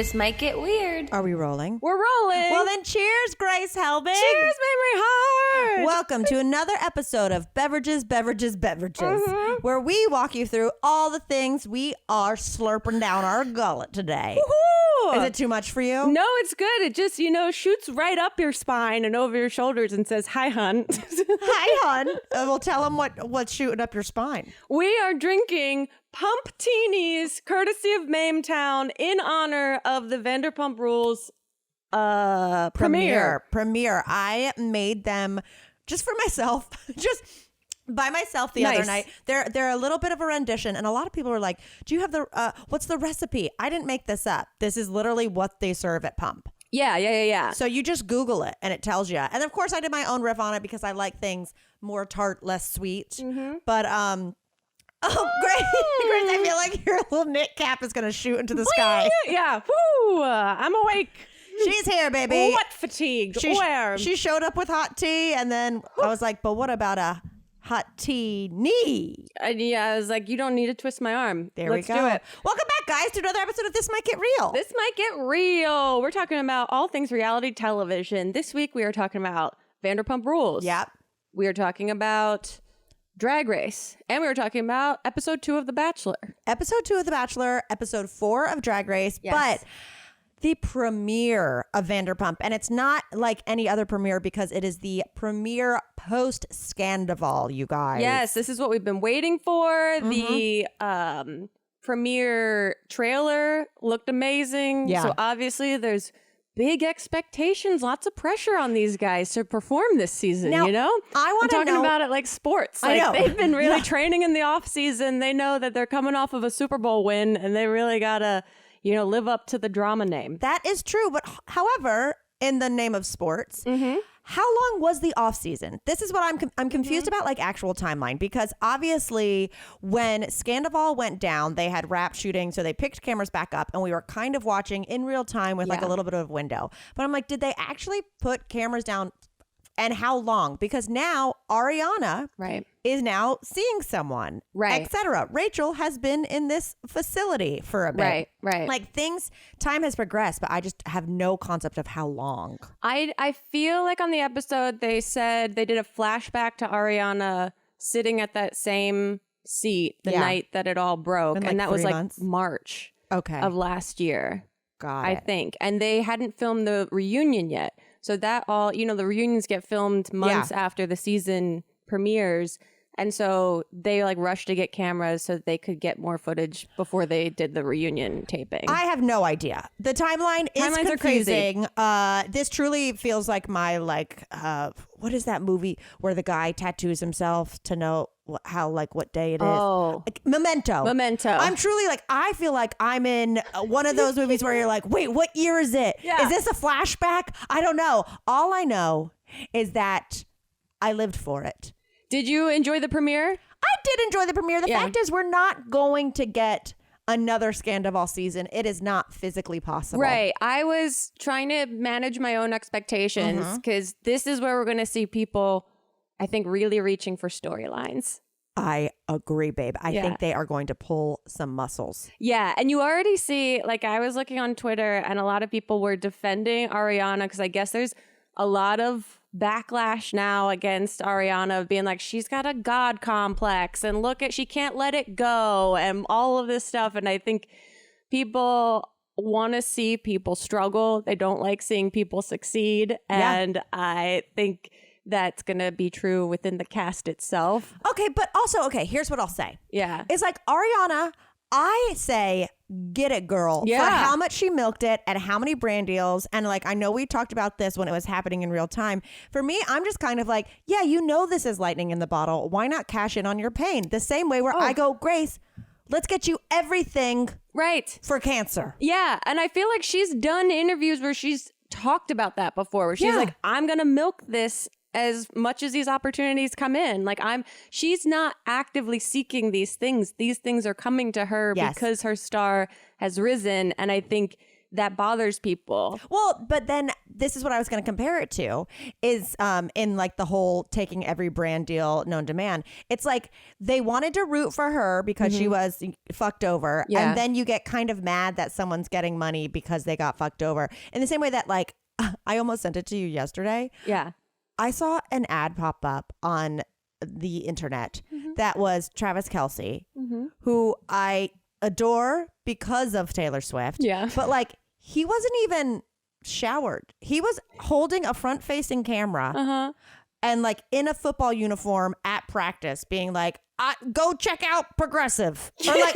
This might get weird. Are we rolling? We're rolling. Well, then cheers, Grace Helbig. Cheers, Mamrie Hart. Welcome to another episode of Beverages, where we walk you through all the things we are slurping down our gullet today. Woohoo! Is it too much for you? No, it's good. It just, shoots right up your spine and over your shoulders and says, hi, hun. Hi, hon. We'll tell them what's shooting up your spine. We are drinking Pumptinis, courtesy of Mametown, in honor of the Vanderpump Rules premiere. I made them just for myself, just by myself the other night. They're a little bit of a rendition, and a lot of people were like, do you have the what's the recipe? I didn't make this up. This is literally what they serve at Pump. Yeah. So you just Google it and it tells you. And of course I did my own riff on it because I like things more tart, less sweet. Mm-hmm. But Grace, I feel like your little knit cap is gonna shoot into the sky. Yeah. Woo! I'm awake. She's here, baby. What fatigue? Where? She showed up with hot tea, and then I was like, but what about a hot tea knee? I was like, you don't need to twist my arm. Let's do it. Welcome back, guys, to another episode of This Might Get Real. This might get real. We're talking about all things reality television. This week, we are talking about Vanderpump Rules. Yep. We are talking about Drag Race. And we were talking about episode 2 of The Bachelor. Episode 2 of The Bachelor, episode 4 of Drag Race. Yes. But the premiere of Vanderpump, and it's not like any other premiere because it is the premiere post-Scandival, you guys. Yes, this is what we've been waiting for. Mm-hmm. The premiere trailer looked amazing. Yeah. So obviously there's big expectations, lots of pressure on these guys to perform this season, now, I want to know. Talking about it like sports. I know. They've been really training in the off season. They know that they're coming off of a Super Bowl win and they really got to live up to the drama name. That is true. But however, in the name of sports, how long was the off season? This is what I'm confused about, like actual timeline, because obviously when Scandival went down, they had wrap shooting. So they picked cameras back up and we were kind of watching in real time with like a little bit of window. But I'm like, did they actually put cameras down? And how long? Because now Ariana is now seeing someone, etc. Rachel has been in this facility for a bit. Right. Like time has progressed, but I just have no concept of how long. I feel like on the episode they said they did a flashback to Ariana sitting at that same seat the night that it all broke. Like and that was like months? March of last year. Got I it. think. And they hadn't filmed the reunion yet. So that all, the reunions get filmed months after the season premieres. And so they rushed to get cameras so they could get more footage before they did the reunion taping. I have no idea. The timeline is confusing. This truly feels like my what is that movie where the guy tattoos himself to know how what day it is? Oh, Memento. I'm truly I feel like I'm in one of those movies where you're like, wait, what year is it? Yeah. Is this a flashback? I don't know. All I know is that I lived for it. Did you enjoy the premiere? I did enjoy the premiere. The fact is we're not going to get another Scandival season. It is not physically possible. Right. I was trying to manage my own expectations because this is where we're going to see people, I think, really reaching for storylines. I agree, babe. I think they are going to pull some muscles. Yeah. And you already see, I was looking on Twitter and a lot of people were defending Ariana because I guess there's a lot of backlash now against Ariana of being like, she's got a God complex and she can't let it go and all of this stuff. And I think people want to see people struggle. They don't like seeing people succeed. And I think that's going to be true within the cast itself. Okay. But also, here's what I'll say. Yeah. It's like Ariana, I say, get it, girl, for how much she milked it and how many brand deals. And I know we talked about this when it was happening in real time. For me, I'm just kind of like, this is lightning in the bottle. Why not cash in on your pain? The same way where I go, Grace, let's get you everything for cancer. Yeah. And I feel like she's done interviews where she's talked about that before, where she's like, I'm going to milk this as much as these opportunities come in. She's not actively seeking these things. These things are coming to her because her star has risen. And I think that bothers people. Well, but then this is what I was going to compare it to is in like the whole taking every brand deal known to man. It's like they wanted to root for her because she was fucked over. Yeah. And then you get kind of mad that someone's getting money because they got fucked over. In the same way that like I almost sent it to you yesterday. Yeah. I saw an ad pop up on the internet that was Travis Kelce, who I adore because of Taylor Swift. Yeah. But like he wasn't even showered. He was holding a front facing camera and like in a football uniform at practice being like, go check out Progressive. Or like,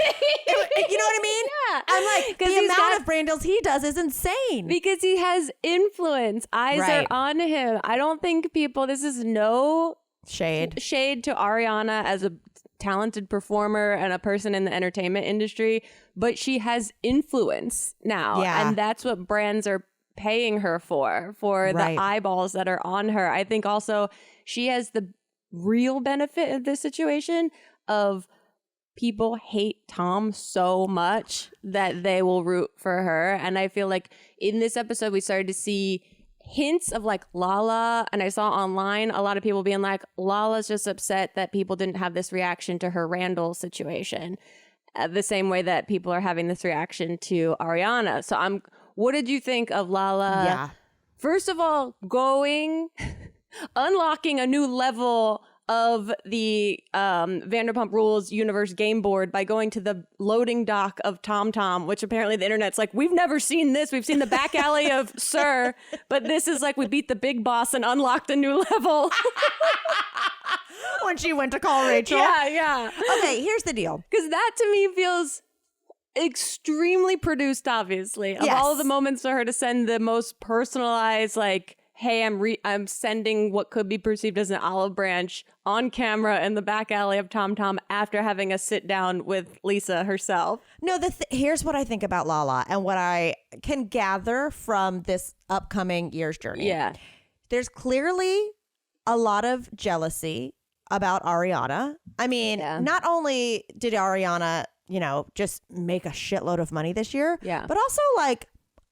you know what I mean? Yeah. I'm like, the amount of brand deals he does is insane. Because he has influence. Eyes Right. are on him. I don't think people, this is no Shade to Ariana as a talented performer and a person in the entertainment industry, but she has influence now. Yeah. And that's what brands are paying her for Right. the eyeballs that are on her. I think also she has the real benefit of this situation of people hate Tom so much that they will root for her. And I feel like in this episode, we started to see hints of like Lala, and I saw online a lot of people being like, Lala's just upset that people didn't have this reaction to her Randall situation, the same way that people are having this reaction to Ariana. So what did you think of Lala? Yeah. First of all, unlocking a new level of the Vanderpump Rules universe game board by going to the loading dock of TomTom, which apparently the internet's like, we've never seen this. We've seen the back alley of Sir, but this is like we beat the big boss and unlocked a new level. when she went to call Rachel. Yeah. Okay, here's the deal. Because that to me feels extremely produced, obviously. Of Yes. all of the moments for her to send the most personalized, like, hey, I'm sending what could be perceived as an olive branch on camera in the back alley of TomTom after having a sit down with Lisa herself. No, here's what I think about Lala and what I can gather from this upcoming year's journey. Yeah. There's clearly a lot of jealousy about Ariana. I mean, not only did Ariana, just make a shitload of money this year, but also like,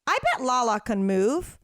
I bet Lala can move.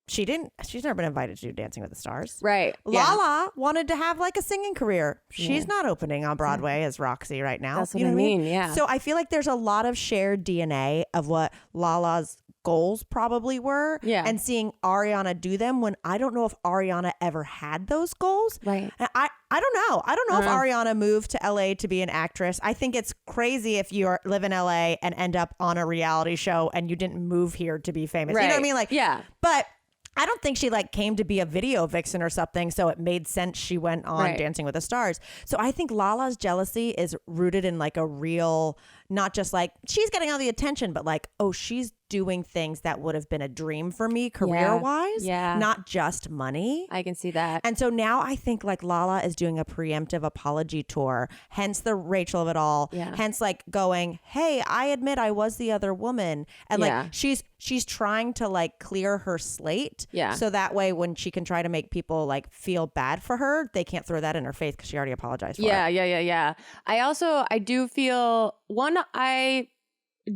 She's never been invited to do Dancing with the Stars. Right. Lala wanted to have like a singing career. She's not opening on Broadway as Roxy right now. That's what I mean. Yeah. So I feel like there's a lot of shared DNA of what Lala's goals probably were. Yeah. And seeing Ariana do them when I don't know if Ariana ever had those goals. Right. And I don't know. I don't know if Ariana moved to LA to be an actress. I think it's crazy if you live in LA and end up on a reality show and you didn't move here to be famous. Right. You know what I mean? Like, yeah. But I don't think she like came to be a video vixen or something, so it made sense she went on Dancing with the Stars. So I think Lala's jealousy is rooted in like a real, not just like she's getting all the attention, but like, oh, she's doing things that would have been a dream for me career-wise, not just money. I can see that. And so now I think like Lala is doing a preemptive apology tour, hence the Rachel of it all, hence like going, hey, I admit I was the other woman. And like she's trying to like clear her slate. Yeah. So that way when she can try to make people like feel bad for her, they can't throw that in her face because she already apologized for it. Yeah. I do feel, I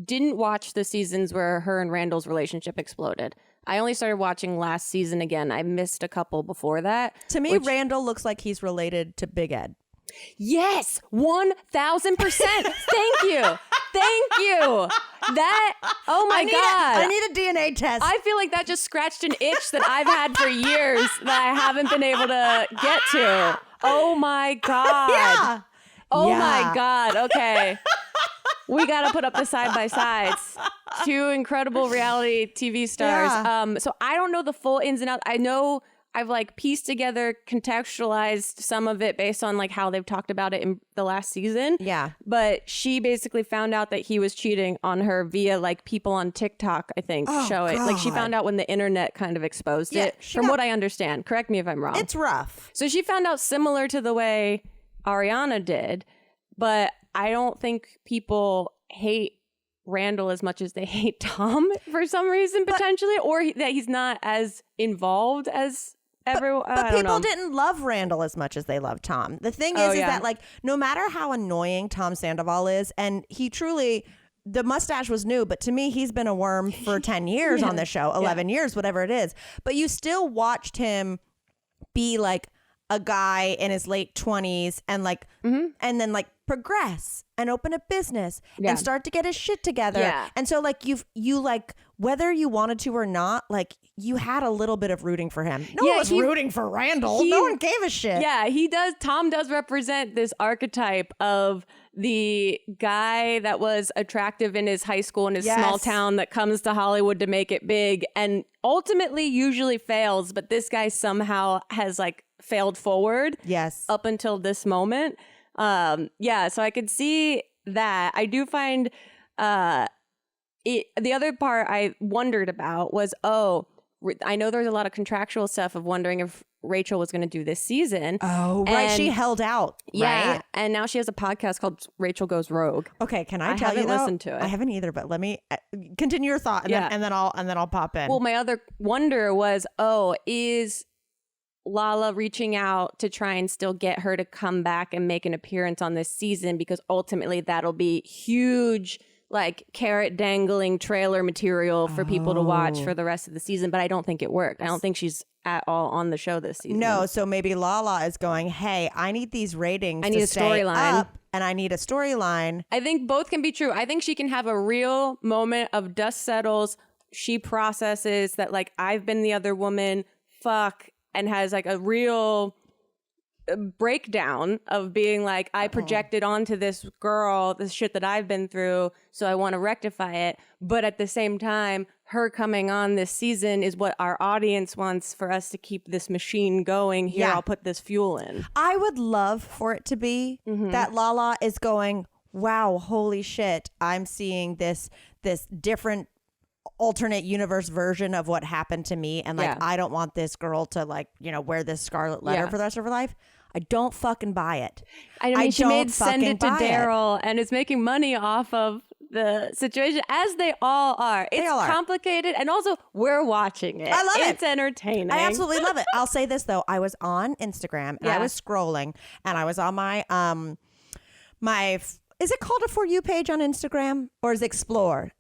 didn't watch the seasons where her and Randall's relationship exploded. I only started watching last season again. I missed a couple before that. To me, Randall looks like he's related to Big Ed. Yes, 1,000%. Thank you. That, oh my God. I need a DNA test. I feel like that just scratched an itch that I've had for years that I haven't been able to get to. Oh my God. Yeah. Oh my God. Okay. We got to put up the side by sides. Two incredible reality TV stars. Yeah. So I don't know the full ins and outs. I know I've like pieced together, contextualized some of it based on like how they've talked about it in the last season. Yeah. But she basically found out that he was cheating on her via like people on TikTok, I think, show it. Like she found out when the internet kind of exposed it, from what I understand. Correct me if I'm wrong. It's rough. So she found out similar to the way Ariana did, but I don't think people hate Randall as much as they hate Tom for some reason, potentially, or that he's not as involved as everyone. But people didn't love Randall as much as they loved Tom. The thing is that like no matter how annoying Tom Sandoval is, and he truly the mustache was new, but to me, he's been a worm for 10 years on this show, 11 years, whatever it is. But you still watched him be like a guy in his late 20s and like, and then like progress and open a business and start to get his shit together. Yeah. And so like you like, whether you wanted to or not, like you had a little bit of rooting for him. No one was rooting for Randall. No one gave a shit. Yeah, he does. Tom does represent this archetype of the guy that was attractive in his high school in his small town that comes to Hollywood to make it big and ultimately usually fails. But this guy somehow has like failed forward. Yes. Up until this moment. So I could see that. I do find the other part I wondered about was, I know there's a lot of contractual stuff of wondering if Rachel was going to do this season. Oh, right. She held out. Yeah. Right? And now she has a podcast called Rachel Goes Rogue. Okay. Can I tell you though? I haven't listened to it. I haven't either, but let me continue your thought and then I'll pop in. Well, my other wonder was, is Lala reaching out to try and still get her to come back and make an appearance on this season? Because ultimately that'll be huge, like carrot dangling trailer material for people to watch for the rest of the season. But I don't think it worked. I don't think she's at all on the show this season. No, so maybe Lala is going, hey, I need these ratings. I need a storyline. And I need a storyline. I think both can be true. I think she can have a real moment of dust settles. She processes that, like, I've been the other woman, and has like a real breakdown of being like, I projected onto this girl this shit that I've been through, so I want to rectify it. But at the same time, her coming on this season is what our audience wants for us to keep this machine going. Here, I'll put this fuel in. I would love for it to be that Lala is going, wow, holy shit, I'm seeing this different alternate universe version of what happened to me, and like I don't want this girl to like, you know, wear this scarlet letter for the rest of her life. I don't fucking buy it. I mean, she made Send It to Daryl and is making money off of the situation, as they all are. It's complicated, and also we're watching it. I love it. It's entertaining. I absolutely love it. I'll say this though, I was on Instagram and I was scrolling and I was on my is it called a For You page on Instagram, or is it Explore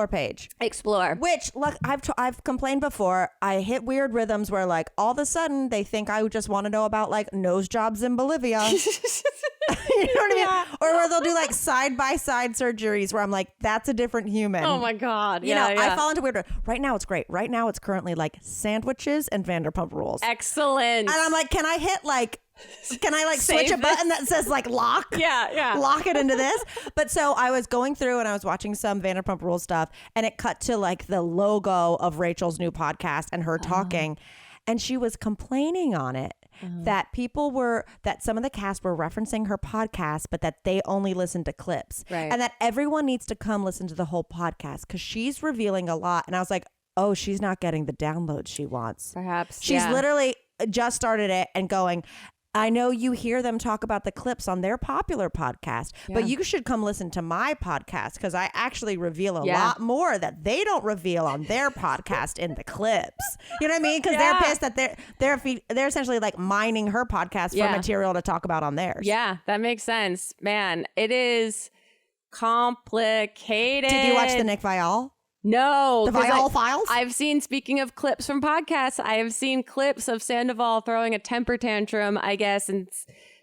page? Explore. Which, look, I've complained before. I hit weird rhythms where like all of a sudden they think I just want to know about like nose jobs in Bolivia. You know what I mean? Or where they'll do like side by side surgeries where I'm like, that's a different human. Oh my God. You know, I fall into weird. Right now it's great. Right now it's currently like sandwiches and Vanderpump Rules. Excellent. And I'm like, can I switch a button that says like lock? Yeah. Lock it into this. But so I was going through and I was watching some Vanderpump Rules stuff, and it cut to like the logo of Rachel's new podcast and her talking. And she was complaining on it that that some of the cast were referencing her podcast, but that they only listened to clips. Right. And that everyone needs to come listen to the whole podcast because she's revealing a lot. And I was like, oh, she's not getting the downloads she wants. Perhaps. She's literally just started it and going, I know you hear them talk about the clips on their popular podcast, but you should come listen to my podcast because I actually reveal a lot more that they don't reveal on their podcast in the clips. You know what I mean? Because they're pissed that they're essentially like mining her podcast for material to talk about on theirs. Yeah, that makes sense. Man, it is complicated. Did you watch the Nick Viall? No. The Viall Files? I've seen, speaking of clips from podcasts, I have seen clips of Sandoval throwing a temper tantrum, I guess, and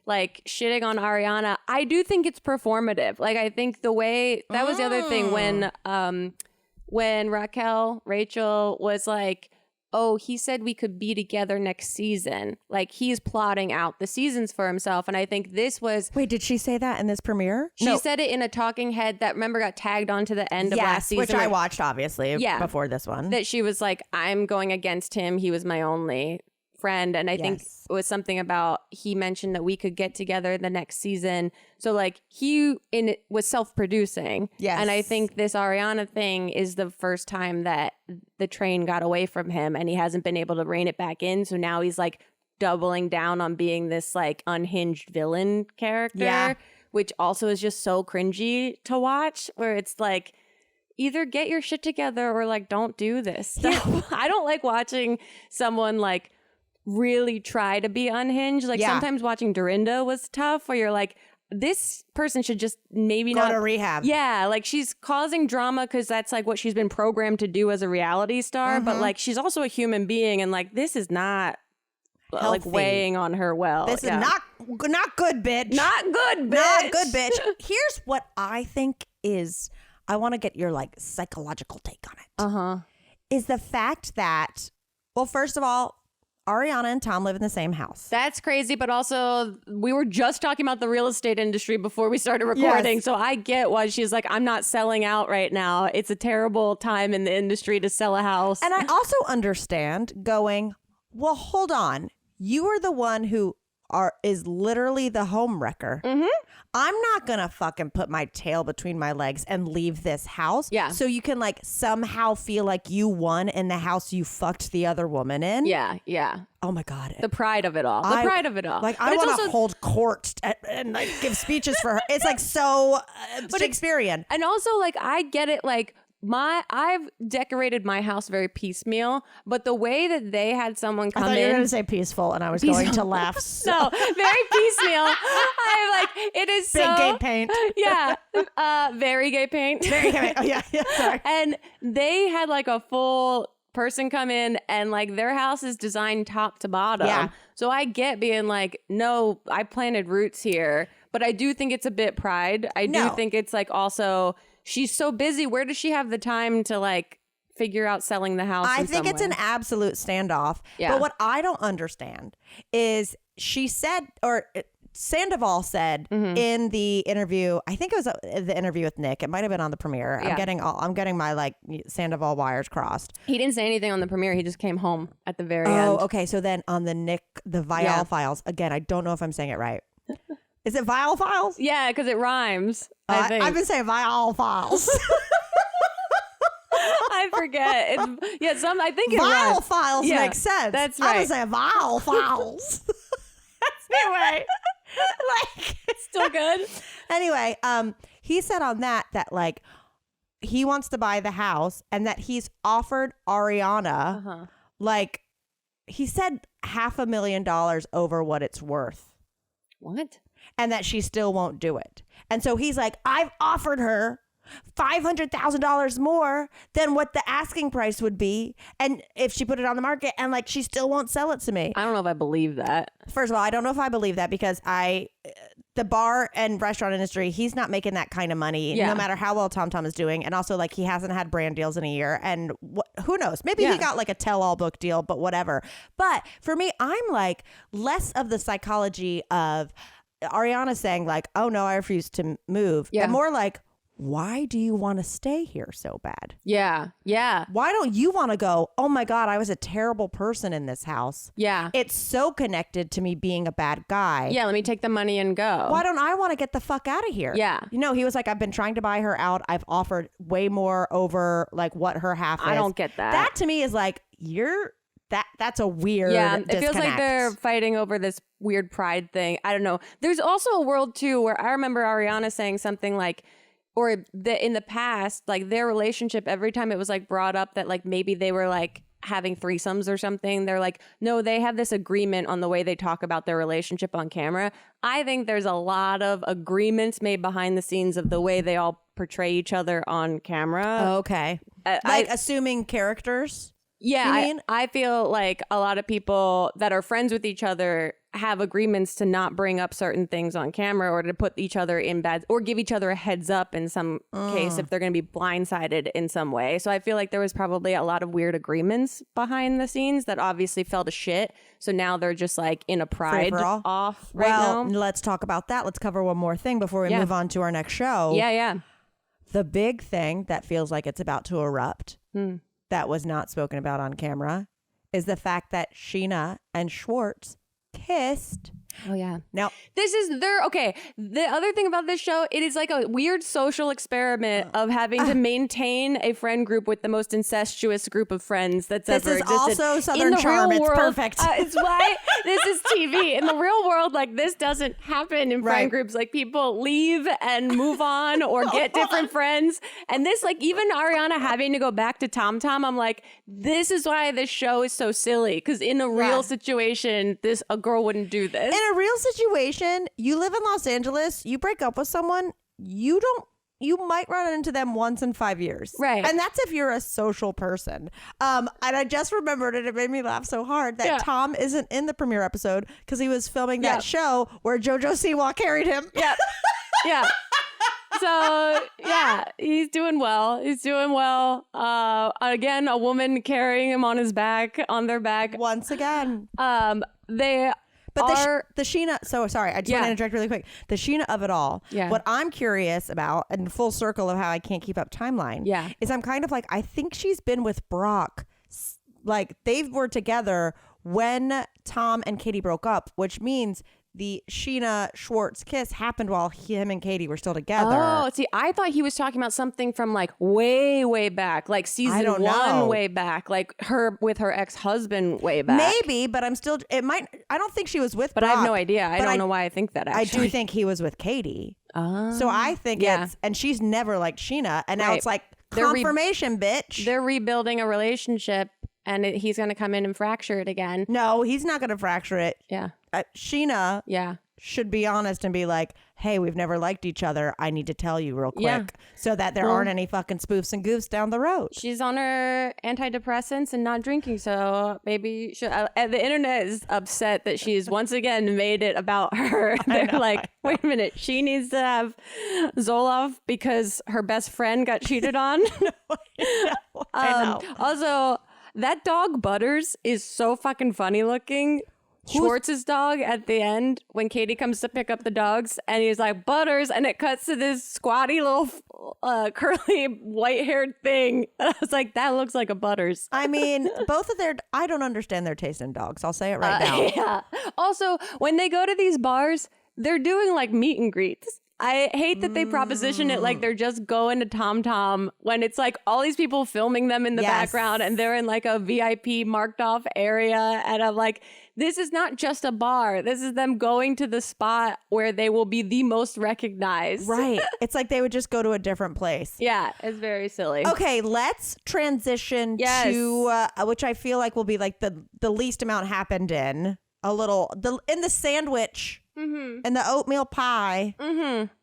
like shitting on Ariana. I do think it's performative. Like, I think the way, that was the other thing when Rachel was like, oh, he said we could be together next season. Like, he's plotting out the seasons for himself. And I think this was... Wait, did she say that in this premiere? She said it in a talking head that, remember, got tagged onto the end of last season. Which I watched, obviously, before this one. That she was like, I'm going against him. He was my only friend. And I think it was something about, he mentioned that we could get together the next season. So like was self-producing. Yes. And I think this Ariana thing is the first time that the train got away from him and he hasn't been able to rein it back in. So now he's like doubling down on being this like unhinged villain character, which also is just so cringy to watch, where it's like, either get your shit together or like don't do this stuff. I don't like watching someone like really try to be unhinged. Like sometimes watching Dorinda was tough, where you're like, this person should just maybe Go not to rehab. Yeah, like she's causing drama because that's like what she's been programmed to do as a reality star. But like she's also a human being, and like this is not like Healthy. weighing on her well. This is not good, bitch. Not good, bitch. Not good, bitch. Here's what I think is, I want to get your like psychological take on it. Is the fact that, well, first of all, Ariana and Tom live in the same house. That's crazy, but also we were just talking about the real estate industry before we started recording. Yes. So I get why she's like, I'm not selling out right now. It's a terrible time in the industry to sell a house. And I also understand going, well, hold on. You are the one who is literally the home wrecker. I'm not going to fucking put my tail between my legs and leave this house. Yeah. So you can like somehow feel like you won in the house you fucked the other woman in. Yeah. Oh my God. The pride of it all. The pride of it all. Like, But I it's want to also- hold court and like give speeches for her. It's like so Shakespearean. And also, like, I get it. Like, I've decorated my house very piecemeal, but the way that they had someone come I thought you were in, going to say peaceful, and I was going to laugh. So. no, very piecemeal. I'm like, it is Big so gay paint. Yeah, very gay paint. Very gay paint. Oh yeah, sorry. And they had like a full person come in, and like their house is designed top to bottom. Yeah. So I get being like, no, I planted roots here, but I do think it's a bit pride. I do think it's like also she's so busy. Where does she have the time to like figure out selling the house? I think it's an absolute standoff. Yeah. But what I don't understand is she said, or Sandoval said in the interview, I think it was the interview with Nick. It might have been on the premiere. Yeah. I'm getting my like Sandoval wires crossed. He didn't say anything on the premiere. He just came home at the very end. Oh, okay. So then on the Nick, the Vial Files, again, I don't know if I'm saying it right. Is it Vial Files? Yeah, because it rhymes. I think. I've been saying Vial Files. I forget. I think it Vial rhymes. Files Yeah, makes sense. that's I've been right. saying Vial Files. Anyway, like Still good. Anyway, he said on that like he wants to buy the house and that he's offered Ariana like he said $500,000 over what it's worth. What? And that she still won't do it. And so he's like, I've offered her $500,000 more than what the asking price would be, and if she put it on the market, and like she still won't sell it to me. I don't know if I believe that. First of all, I don't know if I believe that because the bar and restaurant industry, he's not making that kind of money no matter how well Tom Tom is doing. And also like he hasn't had brand deals in a year, and who knows, maybe he got like a tell-all book deal, but whatever. But for me, I'm like less of the psychology of Ariana saying like, oh no, I refuse to move, and more like, why do you want to stay here so bad? Yeah. Why don't you want to go, oh my God, I was a terrible person in this house. Yeah. It's so connected to me being a bad guy. Yeah, let me take the money and go. Why don't I want to get the fuck out of here? Yeah. You know, he was like, I've been trying to buy her out. I've offered way more over like what her half is. I don't get that. That to me is like, that's a weird it feels like disconnect. they're fighting over this weird pride thing. I don't know. There's also a world too where I remember Ariana saying something like, or in the past, like their relationship, every time it was like brought up that like maybe they were like having threesomes or something, they're like, no, they have this agreement on the way they talk about their relationship on camera. I think there's a lot of agreements made behind the scenes of the way they all portray each other on camera. Okay. Assuming characters? Yeah, I feel like a lot of people that are friends with each other have agreements to not bring up certain things on camera or to put each other in bad or give each other a heads up in some case if they're going to be blindsided in some way. So I feel like there was probably a lot of weird agreements behind the scenes that obviously fell to shit. So now they're just like in a pride off right now. Well, let's talk about that. Let's cover one more thing before we move on to our next show. Yeah. The big thing that feels like it's about to erupt that was not spoken about on camera is the fact that Sheena and Schwartz kissed. Oh, yeah. Now, this is okay. The other thing about this show, it is like a weird social experiment of having to maintain a friend group with the most incestuous group of friends that's ever existed. This is also Southern in the Charm. Real It's world, perfect. It's why this is TV. In the real world, like this doesn't happen in friend groups. Like people leave and move on or get different friends. And this, like even Ariana having to go back to Tom Tom, I'm like, this is why this show is so silly. Because in a real situation, a girl wouldn't do this. In a real situation, you live in Los Angeles, you break up with someone, you might run into them once in 5 years. Right. And that's if you're a social person. And I just remembered it. It made me laugh so hard that Tom isn't in the premiere episode because he was filming that show where JoJo Siwa carried him. Yeah. Yeah. So, yeah, he's doing well. He's doing well. Again, a woman carrying him on their back. Once again. They But are... the Sheena, so sorry, I just want to interject really quick. The Sheena of it all, what I'm curious about, and full circle of how I can't keep up timeline, is I'm kind of like, I think she's been with Brock, like they were together when Tom and Katie broke up, which means the Sheena Schwartz kiss happened while him and Katie were still together. Oh, see, I thought he was talking about something from like way, way back, like season 1 way back, like her with her ex-husband way back. Maybe, but I don't think she was with But Brock, I have no idea. I don't know why I think that, actually. I do think he was with Katie. So I think and she's never liked Sheena, and now it's like confirmation, bitch. They're rebuilding a relationship, and he's going to come in and fracture it again. No, he's not going to fracture it. Yeah. Sheena should be honest and be like, hey, we've never liked each other. I need to tell you real quick so that there aren't any fucking spoofs and goofs down the road. She's on her antidepressants and not drinking, so maybe the internet is upset that she's once again made it about her. They're like, wait a minute, she needs to have Zoloft because her best friend got cheated on. I know. Also, that dog Butters is so fucking funny looking. Schwartz's dog at the end when Katie comes to pick up the dogs and he's like, Butters, and it cuts to this squatty little curly white-haired thing. And I was like, that looks like a Butters. I mean, I don't understand their taste in dogs. I'll say it right now. Yeah. Also, when they go to these bars, they're doing like meet and greets. I hate that they proposition it like they're just going to Tom Tom when it's like all these people filming them in the background and they're in like a VIP marked off area. And I'm like, this is not just a bar. This is them going to the spot where they will be the most recognized. Right. It's like they would just go to a different place. Yeah, it's very silly. Okay, let's transition to, which I feel like will be like the least amount happened in. In the sandwich and the oatmeal pie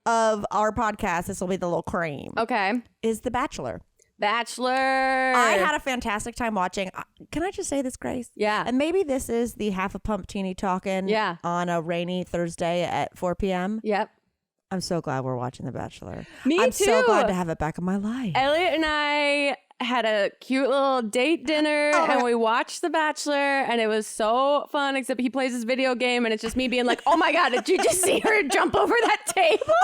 of our podcast, this will be the little cream. Okay. Is The Bachelor. I had a fantastic time watching. Can I just say this, Grace? Yeah. And maybe this is the half a pump teeny talking on a rainy Thursday at 4 p.m. Yep. I'm so glad we're watching The Bachelor. Me I'm too. so glad to have it back in my life. Elliot and I had a cute little date dinner and we watched The Bachelor and it was so fun, except he plays his video game and it's just me being like, oh my God, did you just see her jump over that table?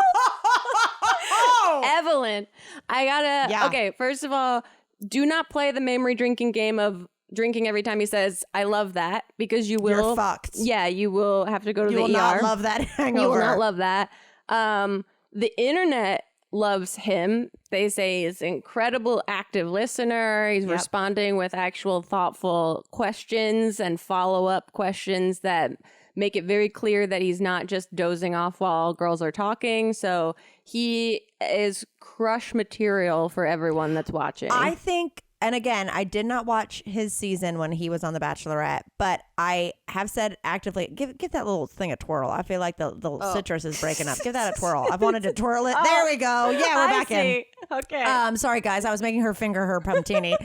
Evelyn, okay, first of all, do not play the Mamrie drinking game of drinking every time he says, I love that, because you will. You're fucked. Yeah, you will have to go to the ER. You will not love that hangover. You will not love that. The internet loves him. They say he's an incredible active listener. He's responding with actual thoughtful questions and follow-up questions that make it very clear that he's not just dozing off while girls are talking. So he is crush material for everyone that's watching. I think, and again, I did not watch his season when he was on The Bachelorette, but I have said actively, give that little thing a twirl. I feel like the citrus is breaking up. Give that a twirl. I've wanted to twirl it. There we go. Yeah, we're back in. Okay. Sorry, guys. I was making her finger her pumptini.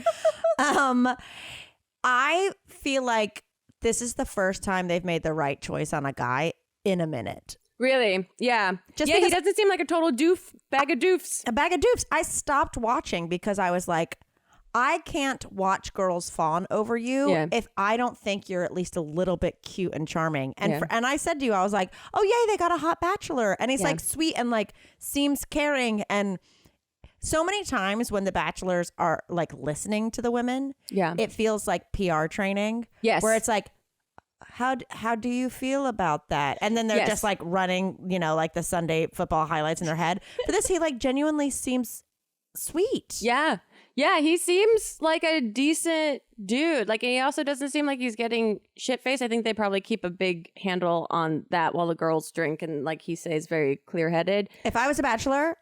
I feel like this is the first time they've made the right choice on a guy in a minute. Really? Yeah. He doesn't seem like a total bag of doofs. A bag of doofs. I stopped watching because I was like, I can't watch girls fawn over you if I don't think you're at least a little bit cute and charming. And and I said to you, I was like, oh, yay, they got a hot bachelor. And he's like sweet and like seems caring. And so many times when the bachelors are like listening to the women, it feels like PR training. Yes. Where it's like, how do you feel about that? And then they're just like running, like the Sunday football highlights in their head. For this, he like genuinely seems sweet. Yeah. Yeah, he seems like a decent dude. Like, he also doesn't seem like he's getting shit-faced. I think they probably keep a big handle on that while the girls drink, and like he says, very clear-headed. If I was a bachelor,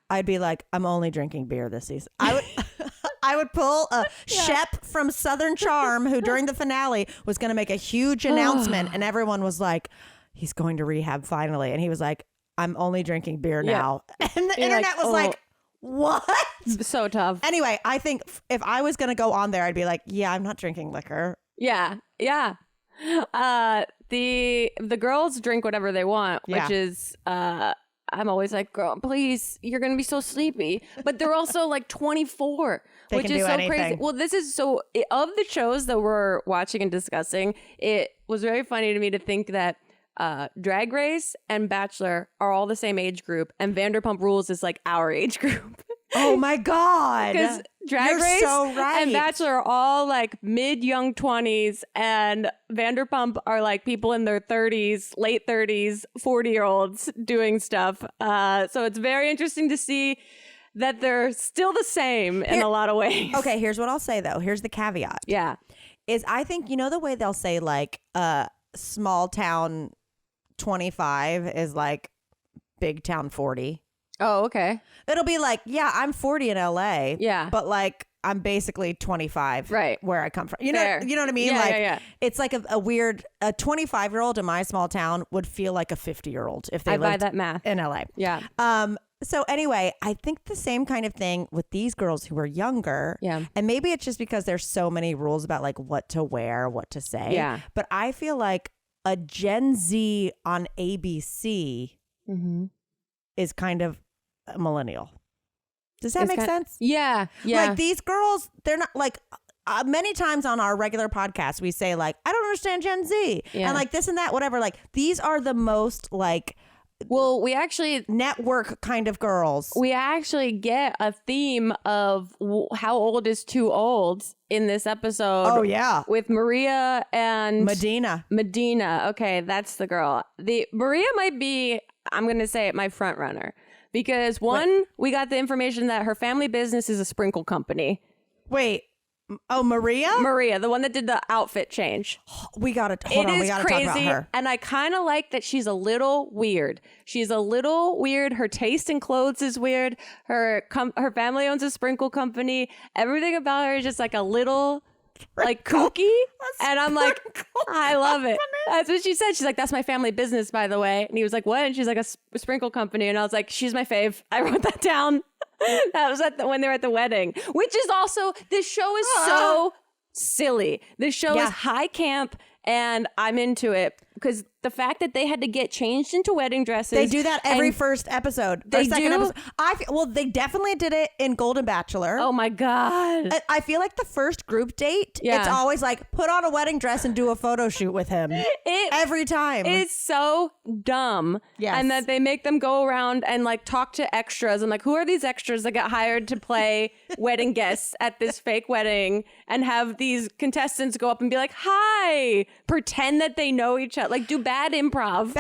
I'd be like, I'm only drinking beer this season. I would pull a Shep from Southern Charm, who during the finale was going to make a huge announcement, and everyone was like, he's going to rehab finally. And he was like, I'm only drinking beer now. And the You're internet was like, what? So tough. Anyway, I think if I was going to go on there, I'd be like, yeah, I'm not drinking liquor. Yeah. Yeah. The girls drink whatever they want, which is I'm always like, girl, please, you're gonna be so sleepy. But they're also like 24, which is so crazy. Well, this is so of the shows that we're watching and discussing, it was very funny to me to think that Drag Race and Bachelor are all the same age group, and Vanderpump Rules is like our age group. Oh my God. Because Drag Race and Bachelor are all like mid-young 20s, and Vanderpump are like people in their 30s, late 30s, 40-year-olds doing stuff. So it's very interesting to see that they're still the same in a lot of ways. Okay, here's what I'll say though. Here's the caveat. Yeah. Is I think, you know, the way they'll say like small town 25 is like big town 40. Oh, okay. It'll be like, yeah, I'm 40 in LA. Yeah. But like, I'm basically 25. Right. Where I come from. You know what I mean? Yeah, like, yeah. It's like a weird, a 25-year-old in my small town would feel like a 50-year-old if they lived buy that math. in LA. Yeah. So anyway, I think the same kind of thing with these girls who are younger. Yeah. And maybe it's just because there's so many rules about like what to wear, what to say. Yeah. But I feel like a Gen Z on ABC is kind of a millennial. Does that make sense? Yeah. Yeah. Like these girls, they're not like many times on our regular podcast, we say like, I don't understand Gen Z and like this and that, whatever. Like these are the most like, well, we actually network kind of girls. We actually get a theme of how old is too old in this episode. Oh, yeah. With Maria and Medina. Okay, that's the girl. Maria might be, I'm going to say it, my front runner. Because we got the information that her family business is a sprinkle company. Wait. Oh, Maria? Maria, the one that did the outfit change. We got to hold on. We got to talk about her. And I kind of like that she's a little weird. She's a little weird. Her taste in clothes is weird. Her family owns a sprinkle company. Everything about her is just like a little like kooky. And I'm like, I love it. That's what she said. She's like, that's my family business, by the way. And he was like, what? And she's like, a sprinkle company. And I was like, she's my fave. I wrote that down. That was when they were at the wedding, which is also, this show is so silly. This show is high camp, and I'm into it because the fact that they had to get changed into wedding dresses. They do that every first episode. They second do? episode. Well, they definitely did it in Golden Bachelor. Oh my God. I feel like the first group date, it's always like, put on a wedding dress and do a photo shoot with him. Every time. It's so dumb. Yes. And that they make them go around and like talk to extras. And like, who are these extras that got hired to play wedding guests at this fake wedding, and have these contestants go up and be like, hi, pretend that they know each other, like do bad improv.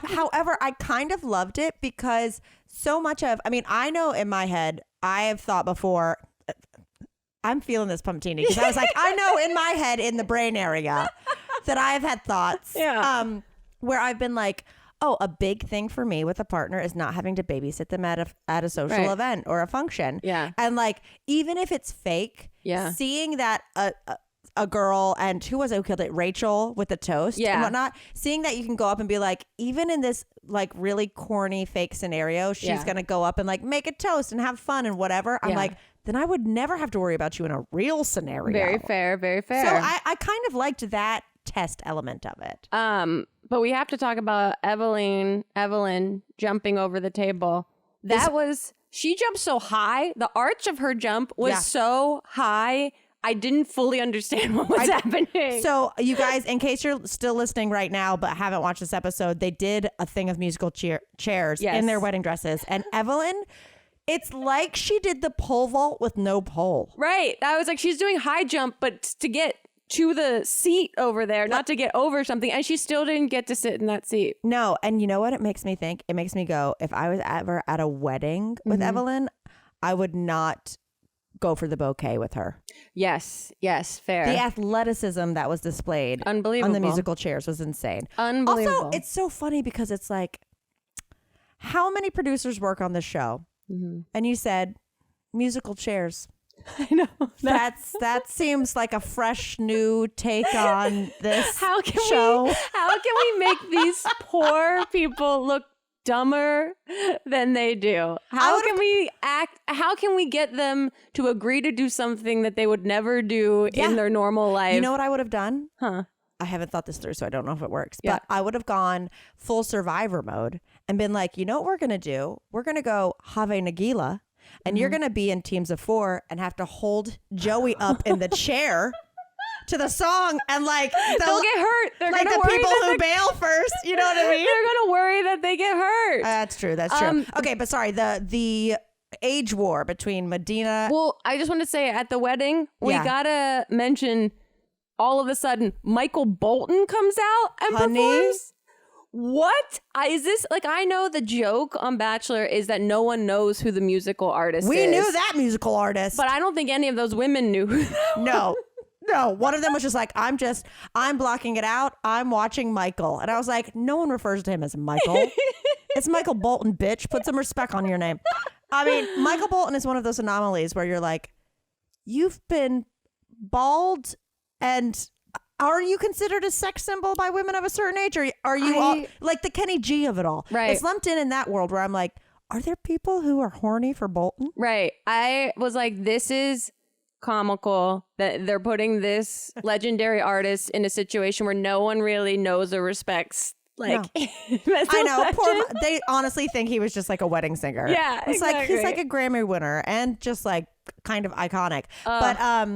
However, I kind of loved it because so much of, I mean, I know in my head, I have thought before, I'm feeling this pumptini because I was like, I know in my head, in the brain area, that I've had thoughts where I've been like, oh, a big thing for me with a partner is not having to babysit them at a social event or a function. Yeah. And like, even if it's fake, seeing that a girl, and who was it who killed it? Rachel with the toast and whatnot. Seeing that you can go up and be like, even in this like really corny fake scenario, she's going to go up and like make a toast and have fun and whatever. I'm like, then I would never have to worry about you in a real scenario. Very fair, very fair. So I kind of liked that test element of it. But we have to talk about Evelyn jumping over the table. She jumped so high. The arch of her jump was so high. I didn't fully understand what was happening. So you guys, in case you're still listening right now but haven't watched this episode, they did a thing of musical chairs in their wedding dresses. And Evelyn, it's like she did the pole vault with no pole. Right. I was like, she's doing high jump, but to get to the seat over there, not to get over something. And she still didn't get to sit in that seat. No. And you know what it makes me think? It makes me go, if I was ever at a wedding with Evelyn, I would not go for the bouquet with her. Yes, fair. The athleticism that was displayed on the musical chairs was insane. Unbelievable. Also, it's so funny because it's like, how many producers work on this show? And you said musical chairs. I know. That seems like a fresh new take on this How can show. How can we make these poor people look dumber than they do? How can we get them to agree to do something that they would never do in their normal life? You know what I would have done? Huh? I haven't thought this through, so I don't know if it works. Yeah. But I would have gone full Survivor mode and been like, you know what we're going to do? We're going to go Have Nagila, and you're going to be in teams of 4 and have to hold Joey up in the chair to the song. And like, they'll get hurt. They're like gonna the worry people that who bail first. You know what I mean? They're going to worry that they get hurt. That's true. That's true. Okay, but sorry. The age war between Medina. Well, I just want to say at the wedding, we gotta mention all of a sudden Michael Bolton comes out and performs. What? Is this like, I know the joke on Bachelor is that no one knows who the musical artist is. We knew that musical artist. But I don't think any of those women knew who that was. No, one of them was just like, I'm blocking it out. I'm watching Michael. And I was like, no one refers to him as Michael. It's Michael Bolton, bitch. Put some respect on your name. I mean, Michael Bolton is one of those anomalies where you're like, you've been bald, and are you considered a sex symbol by women of a certain age? Or are you all, like the Kenny G of it all? Right. It's lumped in that world where I'm like, are there people who are horny for Bolton? Right. I was like, this is comical that they're putting this legendary artist in a situation where no one really knows or respects. Like, I know. They honestly think he was just like a wedding singer. Yeah, it's exactly. like he's like a Grammy winner and just like kind of iconic. But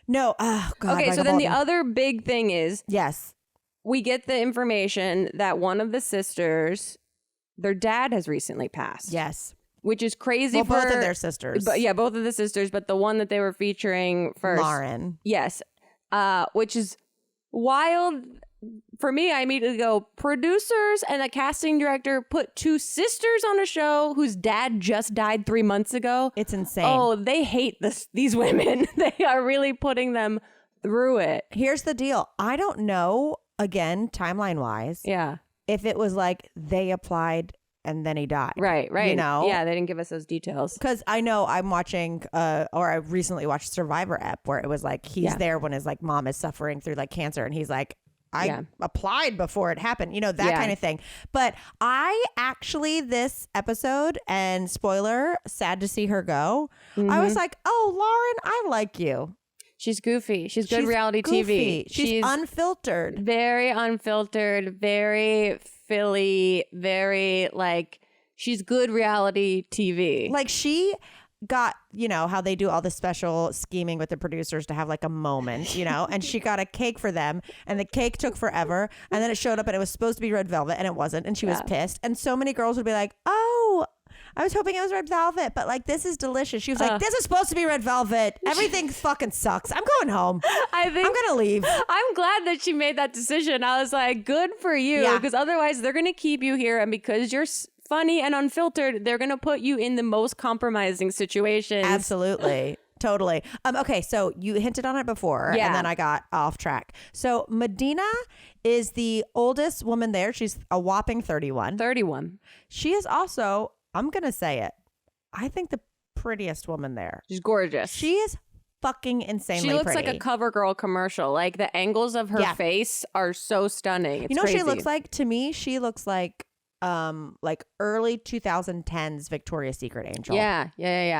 no. Oh God. Okay, Michael so then Bolton. the other big thing is, yes, we get the information that one of the sisters, their dad has recently passed. Yes. Which is crazy for both of their sisters. But yeah, both of the sisters, but the one that they were featuring first. Lauren. Yes. Which is wild. For me, I immediately go, producers and the casting director put 2 sisters on a show whose dad just died 3 months ago. It's insane. Oh, they hate these women. They are really putting them through it. Here's the deal. I don't know, again, timeline wise. Yeah. If it was like they applied and then he died. Right. You know? Yeah, they didn't give us those details. Because I know I'm watching, or I recently watched Survivor app where it was like he's there when his like mom is suffering through like cancer, and he's like, I applied before it happened, you know, that kind of thing. But I actually, this episode, and spoiler, sad to see her go, I was like, oh, Lauren, I like you. She's goofy. She's good reality goofy. TV. She's unfiltered. Very unfiltered, very Philly, very like, she's good reality TV. Like she got, you know, how they do all the special scheming with the producers to have like a moment, you know, and she got a cake for them, and the cake took forever, and then it showed up and it was supposed to be red velvet and it wasn't, and she was pissed. And so many girls would be like, oh, I was hoping it was red velvet, but like, this is delicious. She was like, this is supposed to be red velvet. Everything fucking sucks. I'm going home. I'm going to leave. I'm glad that she made that decision. I was like, good for you. Because otherwise they're going to keep you here. And because you're funny and unfiltered, they're going to put you in the most compromising situations. Absolutely. Totally. Okay, so you hinted on it before, and then I got off track. So Medina is the oldest woman there. She's a whopping 31. 31. She is also, I'm going to say it, I think the prettiest woman there. She's gorgeous. She is fucking insanely She looks pretty. like a CoverGirl commercial. Like the angles of her face are so stunning. It's you know what crazy. she looks like? To me, she looks like early 2010s Victoria's Secret angel. Yeah.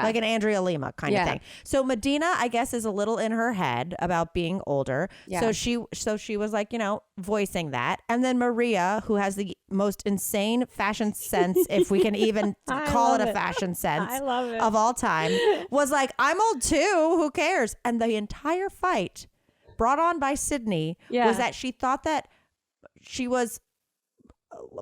Like an Andrea Lima kind of thing. So Medina, I guess, is a little in her head about being older. Yeah. So she was like, you know, voicing that. And then Maria, who has the most insane fashion sense, if we can even call it a fashion sense of all time, was like, I'm old too. Who cares? And the entire fight brought on by Sydney was that she thought that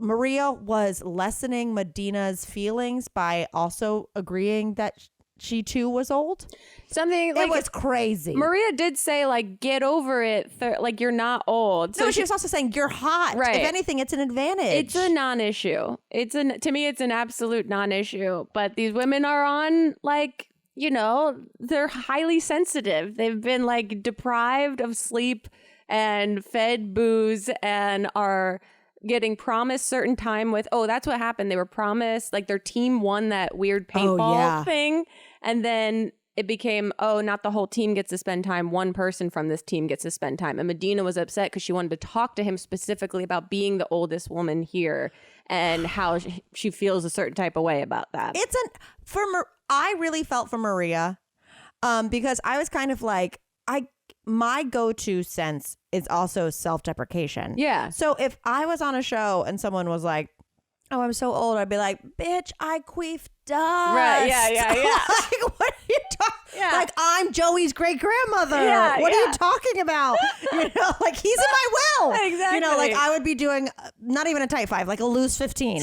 Maria was lessening Medina's feelings by also agreeing that she too was old. Something like, it was crazy. Maria did say, like, get over it. Like, you're not old. So she was also saying you're hot. Right. If anything, it's an advantage. It's a non-issue. To me, it's an absolute non-issue. But these women are on, like, you know, they're highly sensitive. They've been like deprived of sleep and fed booze and are getting promised certain time with, that's what happened. They were promised, like their team won that weird paintball thing. And then it became, oh, not the whole team gets to spend time. One person from this team gets to spend time. And Medina was upset because she wanted to talk to him specifically about being the oldest woman here and how she feels a certain type of way about that. I really felt for Maria because I was kind of like, my go-to sense is also self-deprecation. Yeah. So if I was on a show and someone was like, oh, I'm so old, I'd be like, bitch, I queef dust. Right. Yeah. Like, what are you talking? Yeah. Like, I'm Joey's great grandmother. Yeah, what are you talking about? Like, he's in my will. Exactly. Like I would be doing not even a tight 5, like a loose 15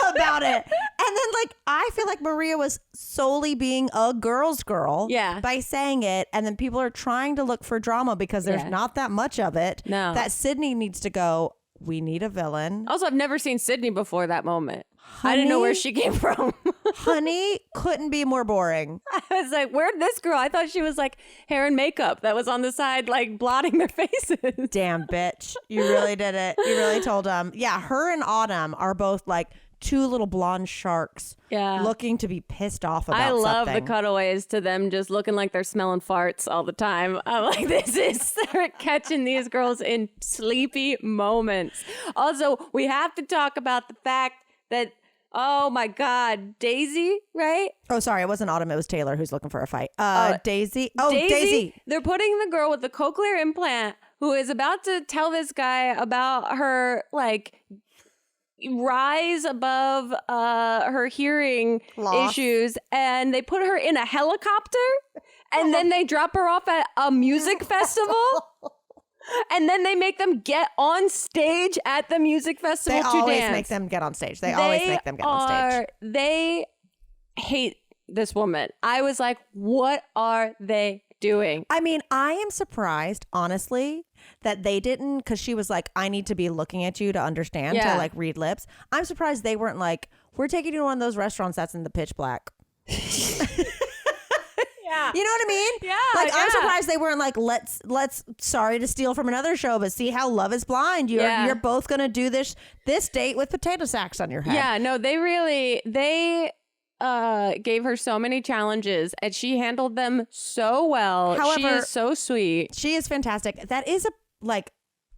about it. And then like I feel like Maria was solely being a girl's girl by saying it, and then people are trying to look for drama because there's not that much of it. No. That Sydney needs to go, we need a villain. Also, I've never seen Sydney before that moment. I didn't know where she came from. Honey, couldn't be more boring. I was like, where'd this girl? I thought she was like hair and makeup that was on the side, like blotting their faces. Damn, bitch. You really did it. You really told them. Yeah, her and Autumn are both like two little blonde sharks looking to be pissed off about something. I love the cutaways to them just looking like they're smelling farts all the time. I'm like, they're catching these girls in sleepy moments. Also, we have to talk about the fact that, oh my God, Daisy, right? Oh, sorry, it wasn't Autumn. It was Taylor who's looking for a fight. Daisy. Oh, Daisy. They're putting the girl with the cochlear implant who is about to tell this guy about her, like, rise above her hearing issues, and they put her in a helicopter, and then they drop her off at a music festival, and then they make them get on stage at the music festival to dance. They always make them get on stage. They always make them get on stage. They hate this woman. I was like, what are they doing? I mean, I am surprised, honestly, that they didn't, because she was like, I need to be looking at you to understand, to like read lips. I'm surprised they weren't like, we're taking you to one of those restaurants that's in the pitch black. Yeah. You know what I mean? Yeah. Like, I'm surprised they weren't like, let's sorry to steal from another show, but see how Love is Blind. You're both going to do this date with potato sacks on your head. Yeah, no, they gave her so many challenges and she handled them so well. However, she is so sweet. She is fantastic. That is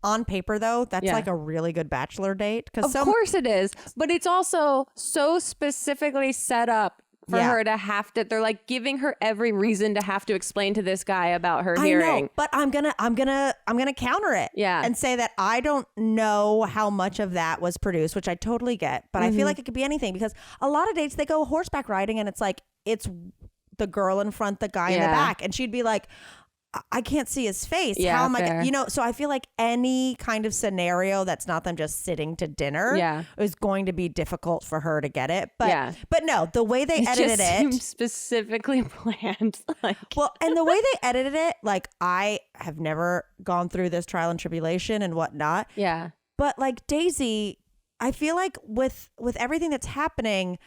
on paper though, that's like a really good Bachelor date. Of course it is. But it's also so specifically set up for her to have to, they're like giving her every reason to have to explain to this guy about her hearing. I know, but I'm gonna counter it. And say that I don't know how much of that was produced, which I totally get, but I feel like it could be anything, because a lot of dates they go horseback riding and it's like, it's the girl in front, the guy in the back. And she'd be like, I can't see his face. Yeah, how am fair. I? So I feel like any kind of scenario that's not them just sitting to dinner is going to be difficult for her to get it. But no, the way they edited it seemed specifically planned. Well, and the way they edited it, like, I have never gone through this trial and tribulation and whatnot. Yeah. But like Daisy, I feel like with everything that's happening,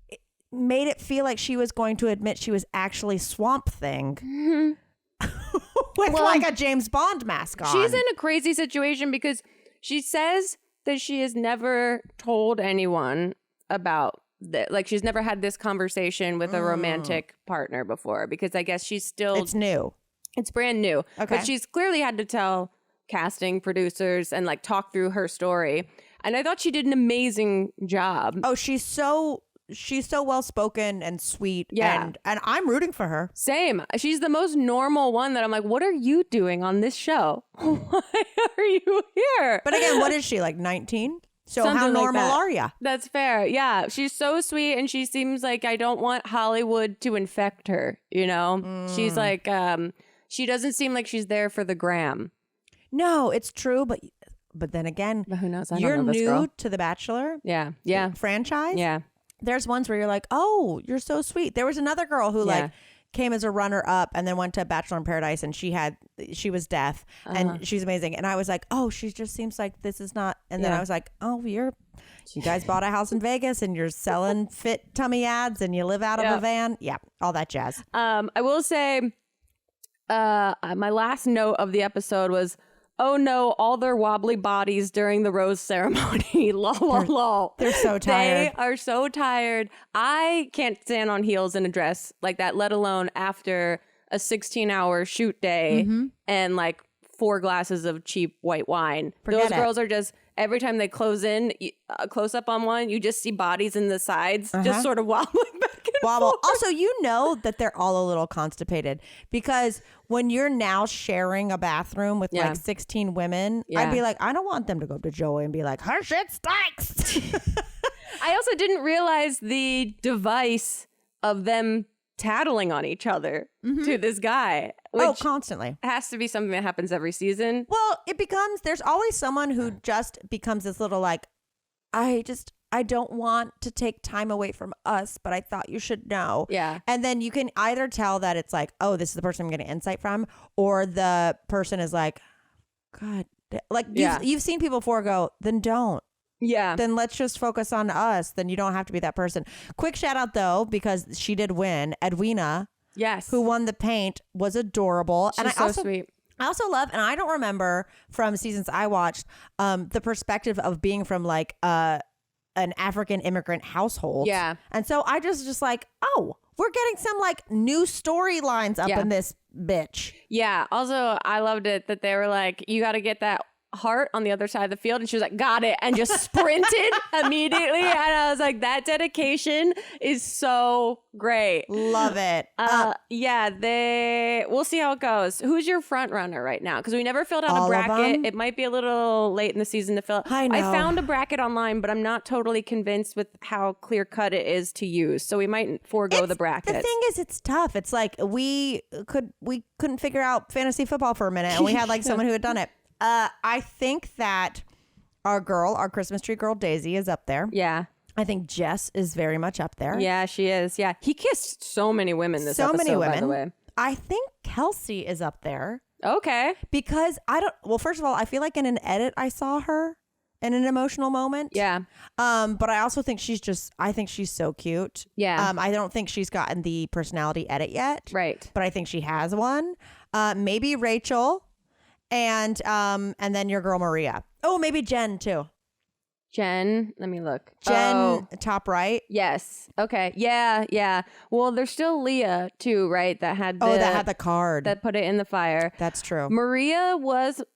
it made it feel like she was going to admit she was actually Swamp Thing. Mm-hmm. With like a James Bond mask on. She's in a crazy situation because she says that she has never told anyone about that. Like, she's never had this conversation with a romantic partner before, because I guess she's still... It's new. It's brand new. Okay. But she's clearly had to tell casting producers and like talk through her story. And I thought she did an amazing job. Oh, she's so well spoken and sweet. And I'm rooting for her. Same. She's the most normal one that I'm like, what are you doing on this show? Why are you here? But again, what is she, like 19? So Something how normal like are you? That's fair. Yeah. She's so sweet, and she seems like I don't want Hollywood to infect her, you know? She's like, she doesn't seem like she's there for the gram. No, it's true, but then again, but who knows? I you're don't know this new girl. to the Bachelor franchise. Yeah. There's ones where you're like, oh, you're so sweet. There was another girl who like came as a runner up and then went to Bachelor in Paradise, and she was deaf and she's amazing. And I was like, oh, she just seems like this is not. And then I was like, oh, you guys bought a house in Vegas and you're selling fit tummy ads and you live out of a van. Yeah. All that jazz. I will say, my last note of the episode was, oh no, all their wobbly bodies during the rose ceremony. Lol, lol, lol. They're so tired. They are so tired. I can't stand on heels in a dress like that, let alone after a 16-hour shoot day and like 4 glasses of cheap white wine. Forget Those it. girls are just, every time they close in, close up on one, you just see bodies in the sides just sort of wobbling back and Wobble. forth. Also, you know that they're all a little constipated because when you're now sharing a bathroom with like 16 women, I'd be like, I don't want them to go up to Joey and be like, her shit stinks. I also didn't realize the device of them tattling on each other to this guy. Which constantly. has to be something that happens every season. Well, there's always someone who just becomes this little like, I don't want to take time away from us, but I thought you should know. Yeah. And then you can either tell that it's like, oh, this is the person I'm getting insight from, or the person is like, God, like you've seen people before go, then don't. Yeah. Then let's just focus on us. Then you don't have to be that person. Quick shout out though, because she did win. Edwina, yes, who won the paint, was adorable. She's and so sweet. I also love, and I don't remember from seasons I watched, the perspective of being from like an African immigrant household. Yeah. And so I just like, oh, we're getting some like new storylines up in this bitch. Yeah. Also, I loved it that they were like, you got to get that Hart on the other side of the field, and she was like, got it, and just sprinted immediately. And I was like, that dedication is so great. Love it. We'll see how it goes. Who's your front runner right now? Because we never filled out All a of bracket. them? It might be a little late in the season to fill it. I know. I found a bracket online, but I'm not totally convinced with how clear cut it is to use. So we might forego the bracket. The thing is, it's tough. It's like we couldn't figure out fantasy football for a minute, and we had like someone who had done it. I think that our Christmas tree girl, Daisy, is up there. Yeah. I think Jess is very much up there. Yeah, she is. Yeah. He kissed so many women this episode, by the way. I think Kelsey is up there. Okay. Because first of all, I feel like in an edit I saw her in an emotional moment. Yeah. But I also think I think she's so cute. Yeah. I don't think she's gotten the personality edit yet. Right. But I think she has one. Maybe Rachel. And then your girl Maria. Oh, maybe Jen too. Jen, let me look. Jen, top right. Yes. Okay. Yeah. Yeah. Well, there's still Leah too, right? That had the card that put it in the fire. That's true. Maria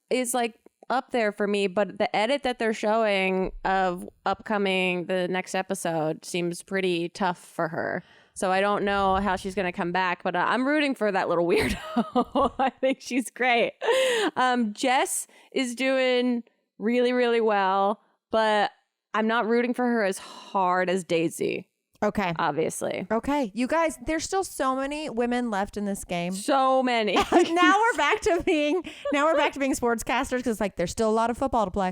is like up there for me, but the edit that they're showing of the next episode seems pretty tough for her. So I don't know how she's going to come back, but I'm rooting for that little weirdo. I think she's great. Jess is doing really, really well, but I'm not rooting for her as hard as Daisy. Okay. Obviously. Okay. You guys, there's still so many women left in this game. So many. now we're back to being sportscasters because like there's still a lot of football to play.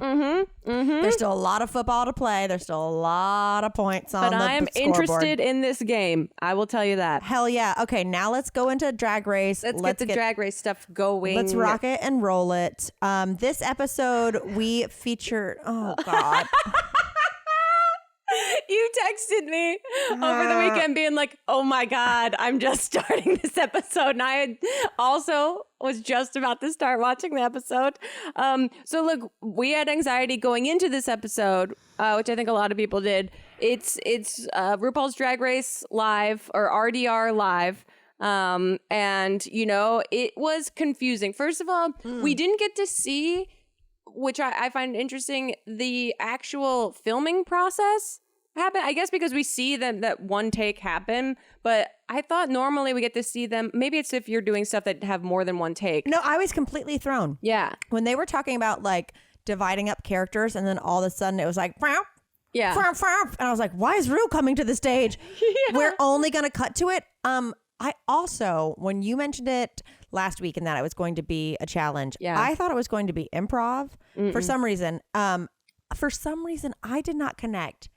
There's still a lot of football to play. There's still a lot of points on the scoreboard. But I am interested in this game. I will tell you that. Hell yeah. Okay, now let's go into Drag Race. Let's get the Drag Race stuff going. Let's rock it and roll it. This episode we featured, oh God. You texted me over the weekend being like, oh my God, I'm just starting this episode. And I also was just about to start watching the episode. So look, we had anxiety going into this episode, which I think a lot of people did. It's RuPaul's Drag Race Live or RDR Live. And, it was confusing. First of all, we didn't get to see, which I find interesting, the actual filming process happen. I guess because we see them that one take happen, but I thought normally we get to see them. Maybe it's if you're doing stuff that have more than one take. No, I was completely thrown. Yeah. When they were talking about like dividing up characters and then all of a sudden it was like, yeah. And I was like, why is Rue coming to the stage? Yeah. We're only going to cut to it. I also, when you mentioned it last week and that it was going to be a challenge, I thought it was going to be improv. For some reason. I did not connect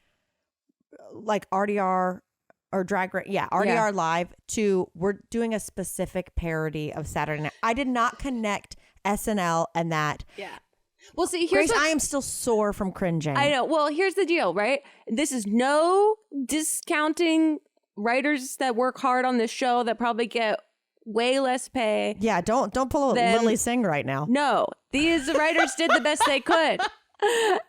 like RDR or Drag Race. Yeah, RDR Live to we're doing a specific parody of Saturday Night. I did not connect SNL and that. Yeah. Well, see, Grace, I am still sore from cringing. I know. Well, here's the deal, right? This is no discounting writers that work hard on this show that probably get way less pay. Yeah, don't pull a Lily Singh right now. No, These writers did the best they could.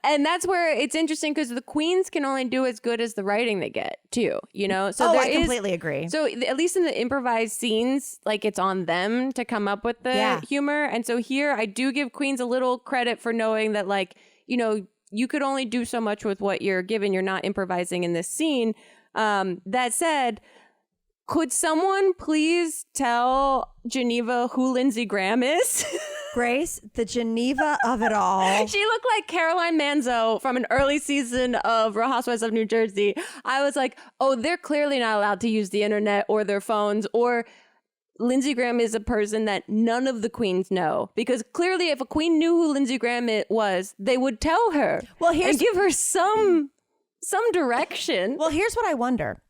And that's where it's interesting because the queens can only do as good as the writing they get too, you know? So I completely agree. So at least in the improvised scenes, like it's on them to come up with the humor. And so here I do give queens a little credit for knowing that, like, you know, you could only do so much with what you're given. You're not improvising in this scene. That said, could someone please tell Geneva who Lindsey Graham is? Grace, the Geneva of it all. She looked like Caroline Manzo from an early season of Real Housewives of New Jersey. I was like, oh, they're clearly not allowed to use the internet or their phones, or Lindsey Graham is a person that none of the queens know. Because clearly if a queen knew who Lindsey Graham was, they would tell her. Well, and give her some direction. Well, here's what I wonder